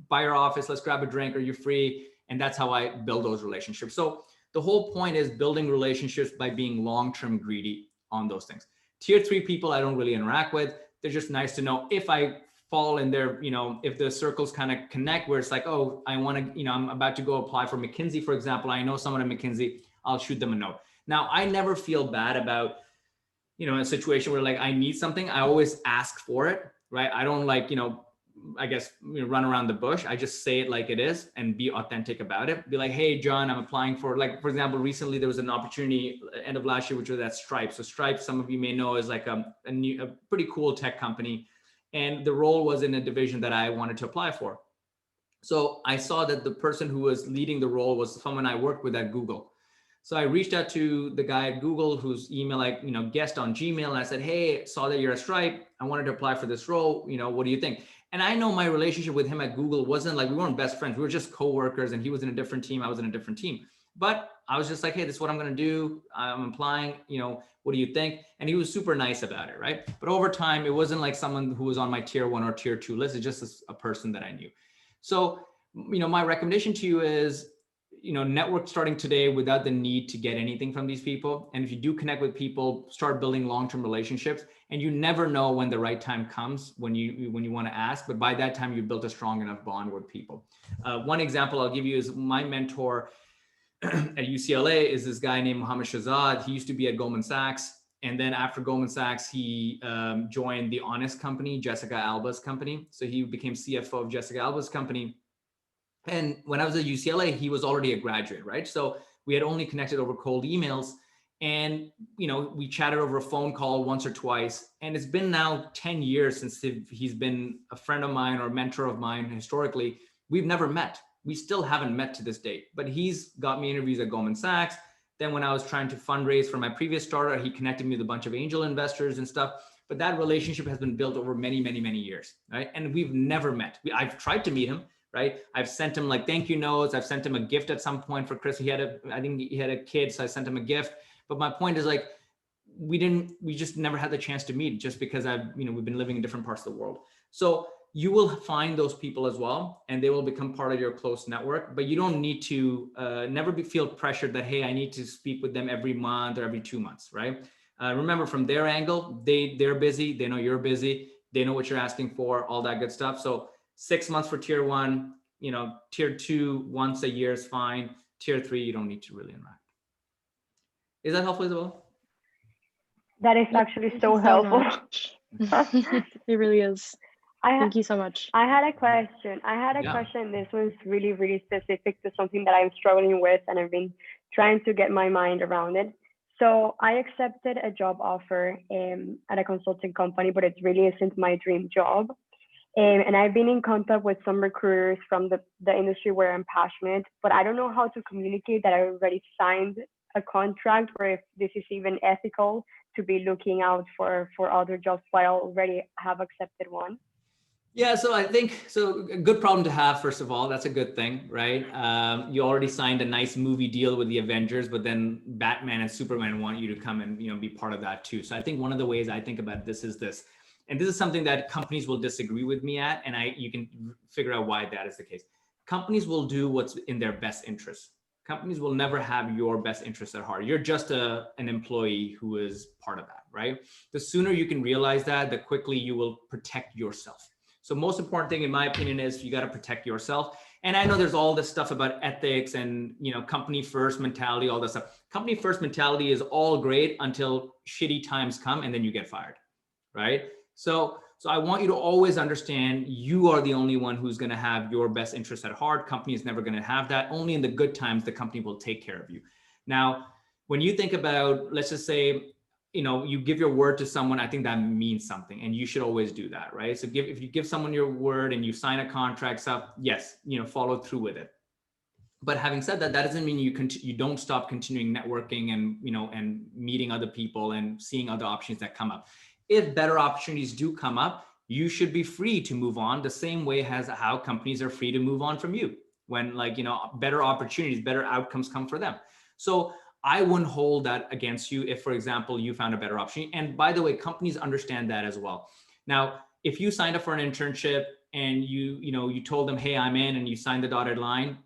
by your office, let's grab a drink. Are you free? And that's how I build those relationships. So the whole point is building relationships by being long-term greedy on those things. Tier 3 people, I don't really interact with. They're just nice to know if I fall in their, if the circles kind of connect where it's like, oh, I want to, I'm about to go apply for McKinsey, for example. I know someone at McKinsey, I'll shoot them a note. Now, I never feel bad about, a situation where like I need something. I always ask for it, right? I don't like, I guess, run around the bush. I just say it like it is and be authentic about it. Be like, hey, John, I'm applying for, like, for example, recently there was an opportunity end of last year, which was at Stripe. So Stripe, some of you may know, is like a pretty cool tech company. And the role was in a division that I wanted to apply for. So I saw that the person who was leading the role was someone I worked with at Google. So I reached out to the guy at Google whose email I, guessed on Gmail. And I said, hey, saw that you're at Stripe. I wanted to apply for this role. What do you think? And I know my relationship with him at Google wasn't like, we weren't best friends. We were just coworkers, and he was in a different team. I was in a different team. But I was just like, hey, this is what I'm going to do. I'm applying, what do you think? And he was super nice about it, right? But over time, it wasn't like someone who was on my tier 1 or tier 2 list. It's just a person that I knew. So, my recommendation to you is, network starting today without the need to get anything from these people. And if you do connect with people, start building long-term relationships. And you never know when the right time comes when you want to ask, but by that time you built a strong enough bond with people. One example I'll give you is my mentor at UCLA is this guy named Mohammed Shahzad. He used to be at Goldman Sachs. And then after Goldman Sachs, he joined the Honest company, Jessica Alba's company. So he became CFO of Jessica Alba's company. And when I was at UCLA, he was already a graduate, right? So we had only connected over cold emails. And, we chatted over a phone call once or twice. And it's been now 10 years since he's been a friend of mine or a mentor of mine historically. We've never met. We still haven't met to this date, but he's got me interviews at Goldman Sachs. Then when I was trying to fundraise for my previous startup, he connected me with a bunch of angel investors and stuff. But that relationship has been built over many, many, many years, right? And we've never met. I've tried to meet him, right? I've sent him like thank you notes. I've sent him a gift at some point for Chris. I think he had a kid, so I sent him a gift. But my point is like, we just never had the chance to meet just because we've been living in different parts of the world. So you will find those people as well, and they will become part of your close network, but you don't need to feel pressured that, hey, I need to speak with them every month or every 2 months, right? Remember, from their angle, they're busy. They know you're busy. They know what you're asking for, all that good stuff. So 6 months for tier 1, tier 2, once a year is fine. Tier 3, you don't need to really interact. Is that helpful, Isabel? That is actually so helpful. It really is. Thank you so much. I had a question. Question. This one's really, really specific to something that I'm struggling with, and I've been trying to get my mind around it. So I accepted a job offer at a consulting company, but it really isn't my dream job. And I've been in contact with some recruiters from the industry where I'm passionate, but I don't know how to communicate that I already signed a contract, or if this is even ethical to be looking out for other jobs while I already have accepted one. Yeah, so I think, a good problem to have, first of all. That's a good thing, right? You already signed a nice movie deal with the Avengers, but then Batman and Superman want you to come and be part of that too. So I think one of the ways I think about this is this, and this is something that companies will disagree with me at, and you can figure out why that is the case. Companies will do what's in their best interest. Companies will never have your best interest at heart. You're just an employee who is part of that, right? The sooner you can realize that, the quickly you will protect yourself. So most important thing, in my opinion, is you got to protect yourself. And I know there's all this stuff about ethics and, company first mentality, all this stuff. Company first mentality is all great until shitty times come and then you get fired, right? So I want you to always understand you are the only one who's going to have your best interest at heart. Company is never going to have that. Only in the good times, the company will take care of you. Now, when you think about, let's just say, you give your word to someone, I think that means something, and you should always do that, right? So if you give someone your word and you sign a contract stuff, yes, follow through with it. But having said that, that doesn't mean you don't stop continuing networking and, and meeting other people and seeing other options that come up. If better opportunities do come up, you should be free to move on, the same way as how companies are free to move on from you when better opportunities, better outcomes come for them. So I wouldn't hold that against you if, for example, you found a better opportunity. And by the way, companies understand that as well. Now, if you signed up for an internship and you told them, hey, I'm in, and you signed the dotted line,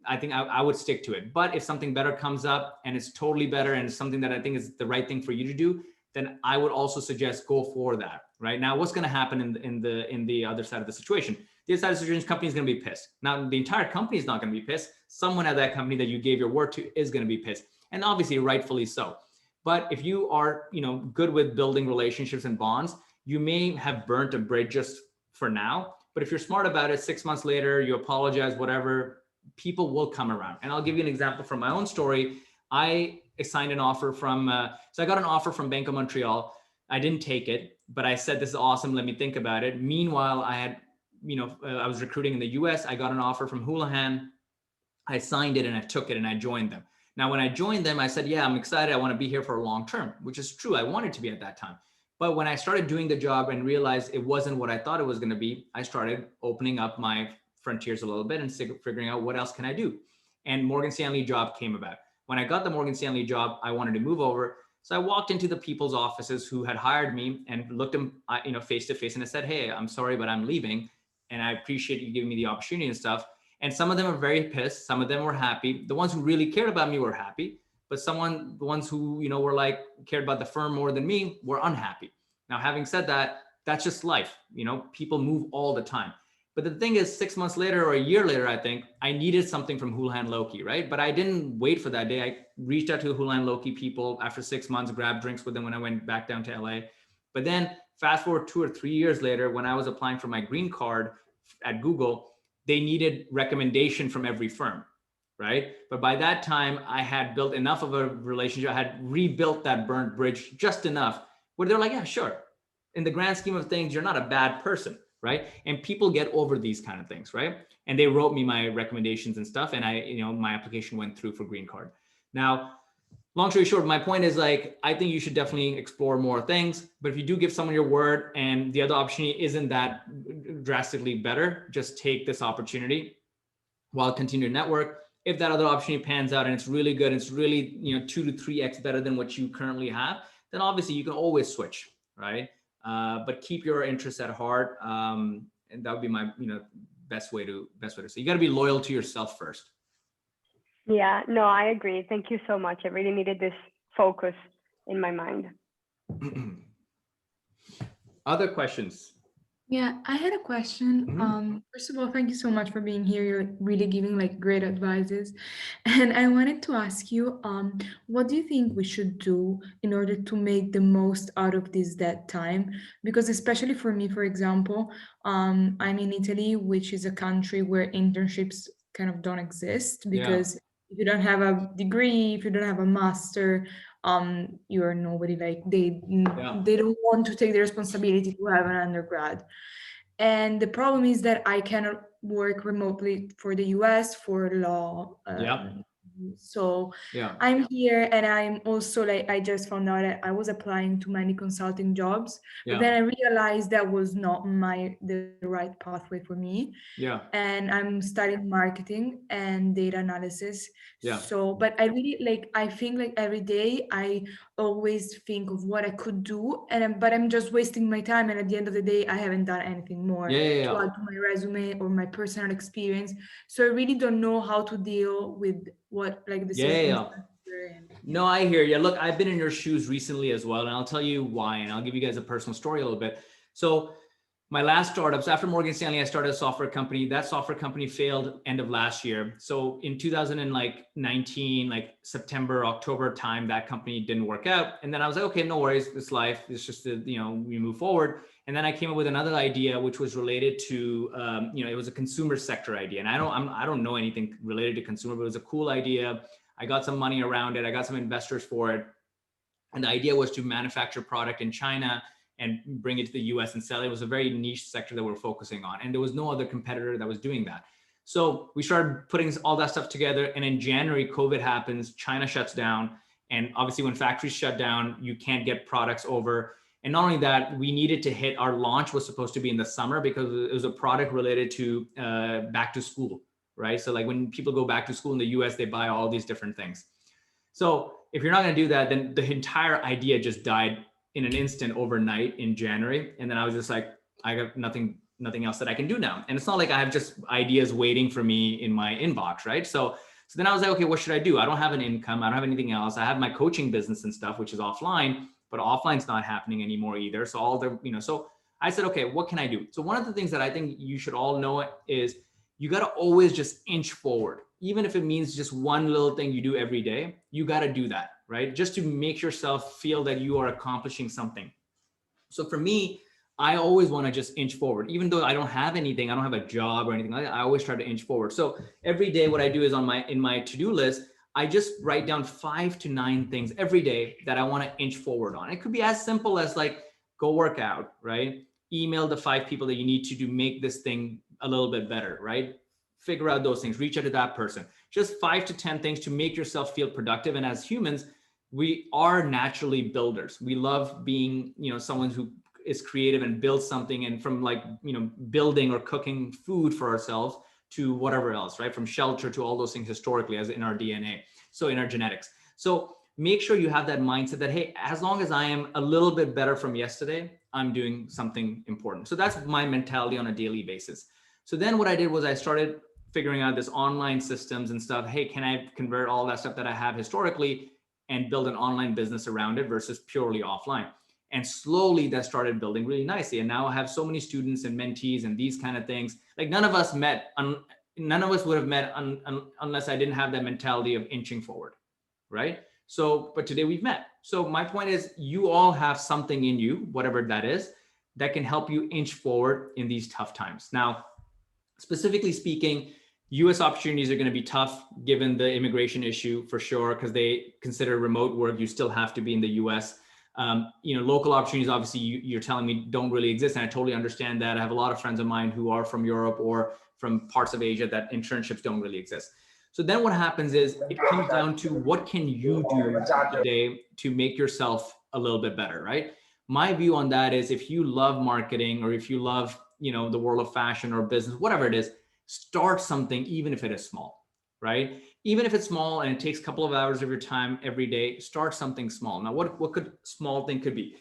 I think I would stick to it. But if something better comes up and it's totally better and it's something that I think is the right thing for you to do, then I would also suggest go for that. Right now, what's going to happen in the other side of the situation? The other side of the situation, company is going to be pissed. Now, the entire company is not going to be pissed. Someone at that company that you gave your word to is going to be pissed. And obviously, rightfully so. But if you are, good with building relationships and bonds, you may have burnt a bridge just for now. But if you're smart about it, 6 months later, you apologize, whatever, people will come around. And I'll give you an example from my own story. I signed an offer so I got an offer from Bank of Montreal. I didn't take it, but I said, this is awesome. Let me think about it. Meanwhile, I had, I was recruiting in the US. I got an offer from Houlihan. I signed it and I took it and I joined them. Now, when I joined them, I said, yeah, I'm excited. I want to be here for a long term, which is true. I wanted to be at that time. But when I started doing the job and realized it wasn't what I thought it was going to be, I started opening up my frontiers a little bit and figuring out what else can I do. And Morgan Stanley job came about. When I got the Morgan Stanley job, I wanted to move over. So I walked into the people's offices who had hired me and looked them, face to face, and I said, hey, I'm sorry, but I'm leaving. And I appreciate you giving me the opportunity and stuff. And some of them are very pissed. Some of them were happy. The ones who really cared about me were happy, but the ones who, were cared about the firm more than me were unhappy. Now, having said that, that's just life. People move all the time. But the thing is, 6 months later or a year later, I think I needed something from Houlihan Lokey, right? But I didn't wait for that day. I reached out to Houlihan Lokey people after 6 months, grabbed drinks with them when I went back down to LA. But then fast forward 2 or 3 years later, when I was applying for my green card at Google, they needed recommendation from every firm. right? But by that time, I had built enough of a relationship. I had rebuilt that burnt bridge just enough where they're like, yeah, sure. In the grand scheme of things, you're not a bad person, right? And people get over these kind of things, right? And they wrote me my recommendations and stuff. And my application went through for green card. Now, long story short, my point is like, I think you should definitely explore more things. But if you do give someone your word and the other opportunity isn't that drastically better, just take this opportunity while continue to network. If that other opportunity pans out and it's really good, and it's really 2 to 3x better than what you currently have, then obviously you can always switch, right? But keep your interests at heart, and that would be my best way to say. You got to be loyal to yourself first. Yeah, no, I agree. Thank you so much. I really needed this focus in my mind. Other questions? Yeah, I had a question. First of all, thank you so much for being here. You're really giving like great advices. And I wanted to ask you, what do you think we should do in order to make the most out of this dead time? Because especially for me, for example, I'm in Italy, which is a country where internships kind of don't exist because if you don't have a degree, if you don't have a master, you are nobody. Like they don't want to take the responsibility to have an undergrad. And the problem is that I cannot work remotely for the US for law. So I'm here, and I'm also like, I just found out that I was applying to many consulting jobs, but then I realized that was not the right pathway for me. And I'm studying marketing and data analysis. So, but I really I think like every day I always think of what I could do, but I'm just wasting my time, and at the end of the day I haven't done anything more to add to my resume or my personal experience. So I really don't know how to deal with what like the circumstances are in. No, I hear you. Look, I've been in your shoes recently as well, and I'll tell you why, and I'll give you guys a personal story a little bit. So my last startups, after Morgan Stanley, I started a software company. That software company failed end of last year. So in 2019, like September, October time, that company didn't work out. And then I was like, okay, no worries. It's life. It's just, we move forward. And then I came up with another idea, which was related to, it was a consumer sector idea. And I don't know anything related to consumer, but it was a cool idea. I got some money around it. I got some investors for it. And the idea was to manufacture product in China and bring it to the US and sell it. It was a very niche sector that we're focusing on. And there was no other competitor that was doing that. So we started putting all that stuff together. And in January, COVID happens, China shuts down. And obviously when factories shut down, you can't get products over. And not only that, we needed to hit, our launch was supposed to be in the summer because it was a product related to back to school, right? So like when people go back to school in the US, they buy all these different things. So if you're not gonna do that, then the entire idea just died in an instant overnight in January. And then I was just like, I got nothing else that I can do now. And it's not like I have just ideas waiting for me in my inbox, right? So then I was like, okay, what should I do? I don't have an income. I don't have anything else. I have my coaching business and stuff, which is offline, but offline's not happening anymore either. So so I said, okay, what can I do? So one of the things that I think you should all know is you got to always just inch forward. Even if it means just one little thing you do every day, you got to do that, right? Just to make yourself feel that you are accomplishing something. So for me, I always want to just inch forward. Even though I don't have anything, I don't have a job or anything like that, I always try to inch forward. So every day what I do is in my to-do list, I just write down 5 to 9 things every day that I want to inch forward on. It could be as simple as like, go work out, right? Email the 5 people that you need to make this thing a little bit better, right? Figure out those things, reach out to that person. Just 5 to 10 things to make yourself feel productive. And as humans, we are naturally builders. We love being, someone who is creative and builds something, and from like, building or cooking food for ourselves to whatever else, right? From shelter to all those things historically as in our DNA. So in our genetics. So make sure you have that mindset that, hey, as long as I am a little bit better from yesterday, I'm doing something important. So that's my mentality on a daily basis. So then what I did was I started figuring out this online systems and stuff. Hey, can I convert all that stuff that I have historically and build an online business around it versus purely offline? And slowly that started building really nicely. And now I have so many students and mentees and these kind of things. Like none of us would have met unless I didn't have that mentality of inching forward, right? So, but today we've met. So my point is, you all have something in you, whatever that is, that can help you inch forward in these tough times. Now, specifically speaking, US opportunities are going to be tough given the immigration issue for sure, because they consider remote work. You still have to be in the US. Local opportunities, obviously, you're telling me don't really exist. And I totally understand that. I have a lot of friends of mine who are from Europe or from parts of Asia that internships don't really exist. So then what happens is it comes down to what can you do today to make yourself a little bit better, right? My view on that is if you love marketing or if you love, the world of fashion or business, whatever it is, start something, even if it is small, right? Even if it's small and it takes a couple of hours of your time every day, start something small. Now, what could small thing could be?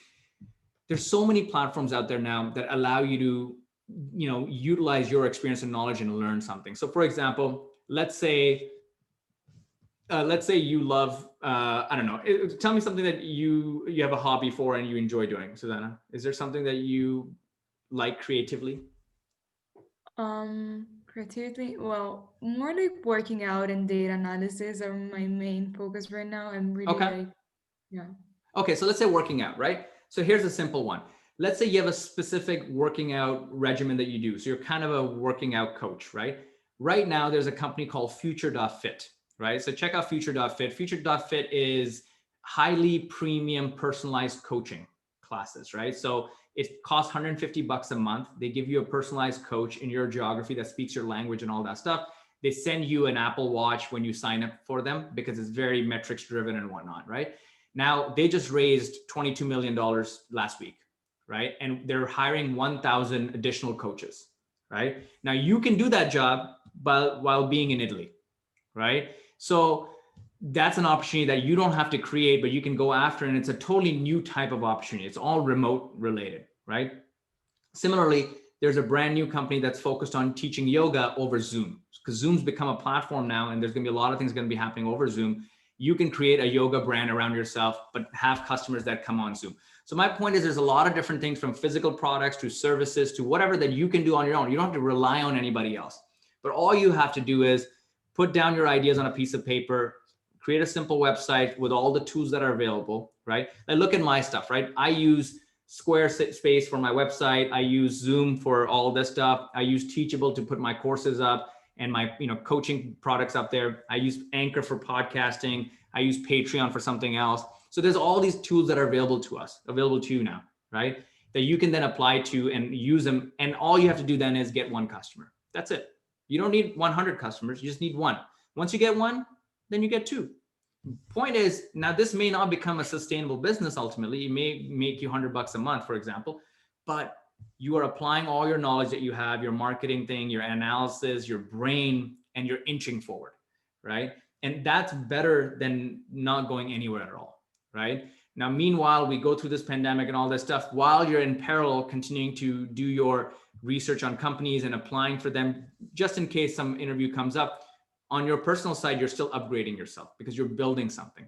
There's so many platforms out there now that allow you to, utilize your experience and knowledge and learn something. So for example, let's say you love, I don't know, tell me something that you have a hobby for and you enjoy doing, Susanna. Is there something that you like creatively? Creativity, well, more like working out and data analysis are my main focus right now. I'm really Okay. yeah. Okay, so let's say working out, right? So here's a simple one. Let's say you have a specific working out regimen that you do. So you're kind of a working out coach, right? Right now, there's a company called Future.fit, right? So check out Future.fit. Future.fit is highly premium personalized coaching classes, right? So it costs $150 a month. They give you a personalized coach in your geography that speaks your language and all that stuff. They send you an Apple Watch when you sign up for them because it's very metrics driven and whatnot, right? Now, they just raised $22 million last week, right? And they're hiring 1,000 additional coaches, right? Now, you can do that job while being in Italy, right? So that's an opportunity that you don't have to create, but you can go after, and it's a totally new type of opportunity. It's all remote related, right? Similarly, there's a brand new company that's focused on teaching yoga over Zoom, because Zoom's become a platform now, and there's going to be a lot of things going to be happening over Zoom. You can create a yoga brand around yourself, but have customers that come on Zoom. So my point is there's a lot of different things, from physical products to services to whatever that you can do on your own. You don't have to rely on anybody else, but all you have to do is put down your ideas on a piece of paper, create a simple website with all the tools that are available, right? Like look at my stuff, right? I use Squarespace for my website. I use Zoom for all this stuff. I use Teachable to put my courses up and my coaching products up there. I use Anchor for podcasting. I use Patreon for something else. So there's all these tools that are available to you now, right? That you can then apply to and use them. And all you have to do then is get one customer. That's it. You don't need 100 customers. You just need one. Once you get one, then you get two. Point is, now this may not become a sustainable business ultimately. It may make you $100 a month, for example, but you are applying all your knowledge that you have, your marketing thing, your analysis, your brain, and you're inching forward, right? And that's better than not going anywhere at all, right? Now, meanwhile, we go through this pandemic and all this stuff while you're in parallel continuing to do your research on companies and applying for them, just in case some interview comes up. On your personal side, you're still upgrading yourself because you're building something.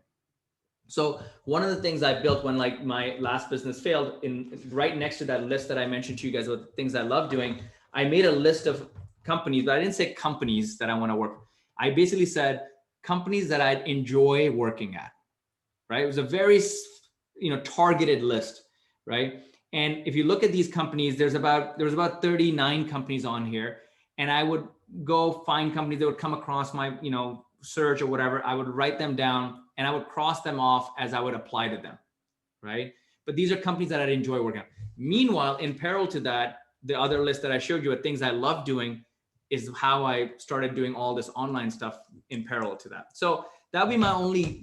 So one of the things I built when like my last business failed, in right next to that list that I mentioned to you guys with things I love doing, I made a list of companies, but I didn't say companies that I want to work with. I basically said companies that I'd enjoy working at, right? It was a very, targeted list, right? And if you look at these companies, there was about 39 companies on here, and I would go find companies that would come across my, search or whatever. I would write them down and I would cross them off as I would apply to them, right? But these are companies that I'd enjoy working on. Meanwhile, in parallel to that, the other list that I showed you of things I love doing is how I started doing all this online stuff in parallel to that. So that would be my only,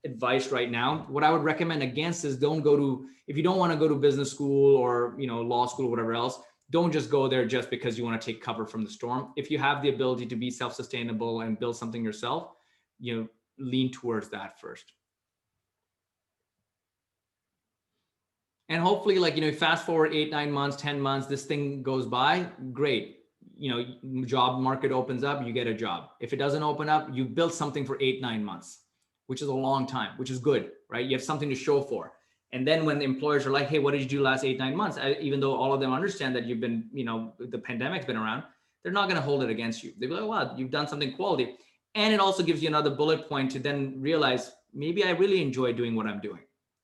advice right now. What I would recommend against is if you don't want to go to business school or, law school or whatever else, don't just go there just because you want to take cover from the storm. If you have the ability to be self-sustainable and build something yourself, lean towards that first. And hopefully, fast forward 8, 9 months, 10 months, this thing goes by, great. Job market opens up, you get a job. If it doesn't open up, you built something for 8, 9 months, which is a long time, which is good, right? You have something to show for. And then when the employers are like, hey, what did you do last 8, 9 months? Even though all of them understand that you've been, the pandemic's been around, they're not going to hold it against you. They'll be like, wow, you've done something quality. And it also gives you another bullet point to then realize, maybe I really enjoy doing what I'm doing,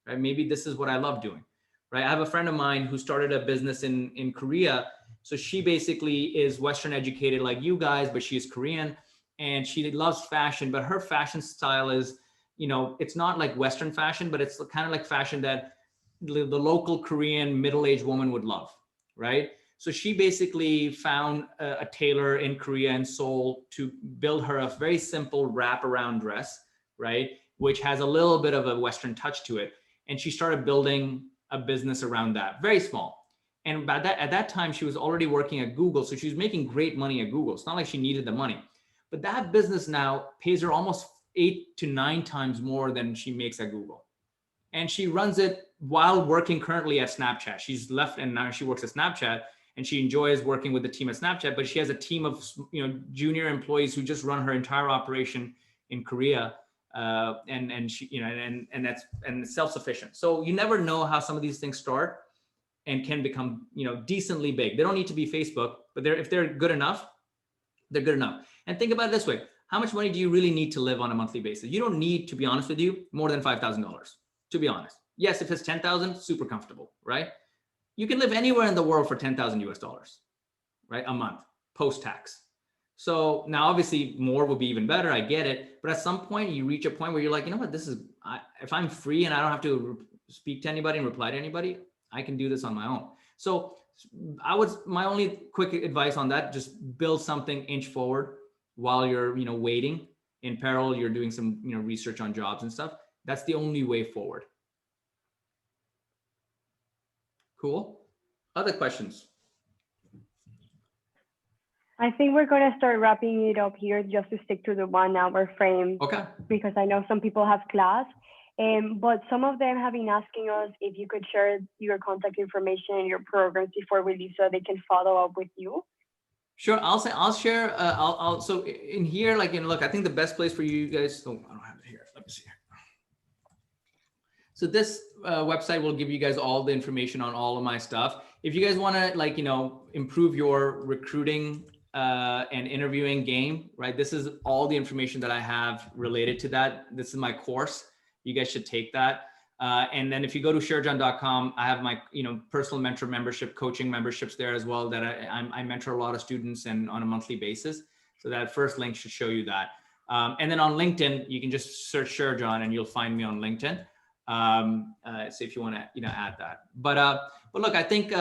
right? Maybe this is what I love doing, right? I have a friend of mine who started a business in Korea So she basically is Western educated like you guys, but she's Korean and she loves fashion, but her fashion style is, it's not like Western fashion, but it's kind of like fashion that the local Korean middle-aged woman would love, right? So she basically found a tailor in Korea and Seoul to build her a very simple wraparound dress, right? Which has a little bit of a Western touch to it. And she started building a business around that, very small. And at that time, she was already working at Google. So she was making great money at Google. It's not like she needed the money. But that business now pays her almost 8 to 9 times more than she makes at Google. And she runs it while working currently at Snapchat. She's left and now she works at Snapchat and she enjoys working with the team at Snapchat, but she has a team of junior employees who just run her entire operation in Korea. And she, and it's self-sufficient. So you never know how some of these things start and can become, decently big. They don't need to be Facebook, but if they're good enough, they're good enough. And think about it this way. How much money do you really need to live on a monthly basis? You don't need, to be honest with you, more than $5,000, to be honest. Yes, if it's 10,000, super comfortable, right? You can live anywhere in the world for 10,000 US dollars, right? A month, post-tax. So now obviously more would be even better. I get it. But at some point you reach a point where you're like, you know what, if I'm free and I don't have to speak to anybody and reply to anybody, I can do this on my own. So my only quick advice on that, just build something inch forward while you're, waiting. In parallel, you're doing some, research on jobs and stuff. That's the only way forward. Cool. Other questions? I think we're going to start wrapping it up here just to stick to the 1 hour frame. Okay. Because I know some people have class. But some of them have been asking us if you could share your contact information and your programs before we leave so they can follow up with you. Sure. I'll share. So in here, look, I think the best place for you guys. Oh, I don't have it here. Let me see. So this website will give you guys all the information on all of my stuff. If you guys want to improve your recruiting and interviewing game, right? This is all the information that I have related to that. This is my course. You guys should take that. And then if you go to sherjan.com, I have my personal mentor membership, coaching memberships there as well that I mentor a lot of students and on a monthly basis. So that first link should show you that. And then on LinkedIn, you can just search Sherjan and you'll find me on LinkedIn. So if you want to add that. But look, I think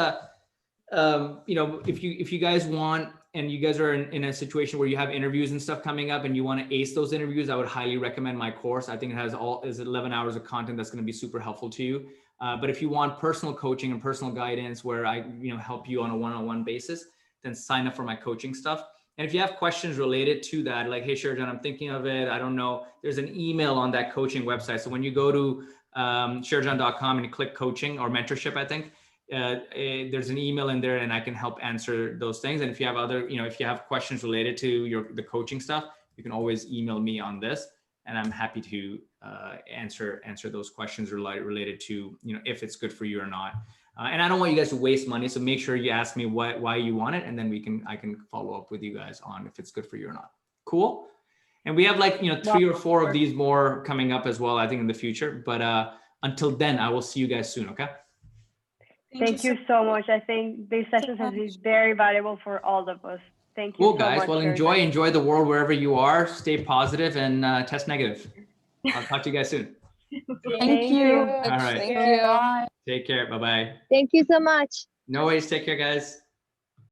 if you guys want, and you guys are in a situation where you have interviews and stuff coming up and you want to ace those interviews, I would highly recommend my course. I think it is 11 hours of content that's going to be super helpful to you. But if you want personal coaching and personal guidance where I help you on a one-on-one basis, then sign up for my coaching stuff. And if you have questions related to that, like, hey, Sherjan, I'm thinking of it, I don't know, there's an email on that coaching website. So when you go to sherjan.com and you click coaching or mentorship, I think, there's an email in there and I can help answer those things. And if you have if you have questions related to the coaching stuff, you can always email me on this and I'm happy to answer those questions related to, if it's good for you or not. And I don't want you guys to waste money. So make sure you ask me why you want it. And then I can follow up with you guys on if it's good for you or not. Cool. And we have 3 or 4 of these more coming up as well, I think in the future, but until then, I will see you guys soon. Okay. Thank you so much. I think these sessions have been very valuable for all of us. Thank you. Cool, guys. Well, enjoy the world wherever you are. Stay positive and test negative. I'll talk to you guys soon. Thank you. All right. Thank you. Take care. Bye-bye. Thank you so much. No worries. Take care, guys.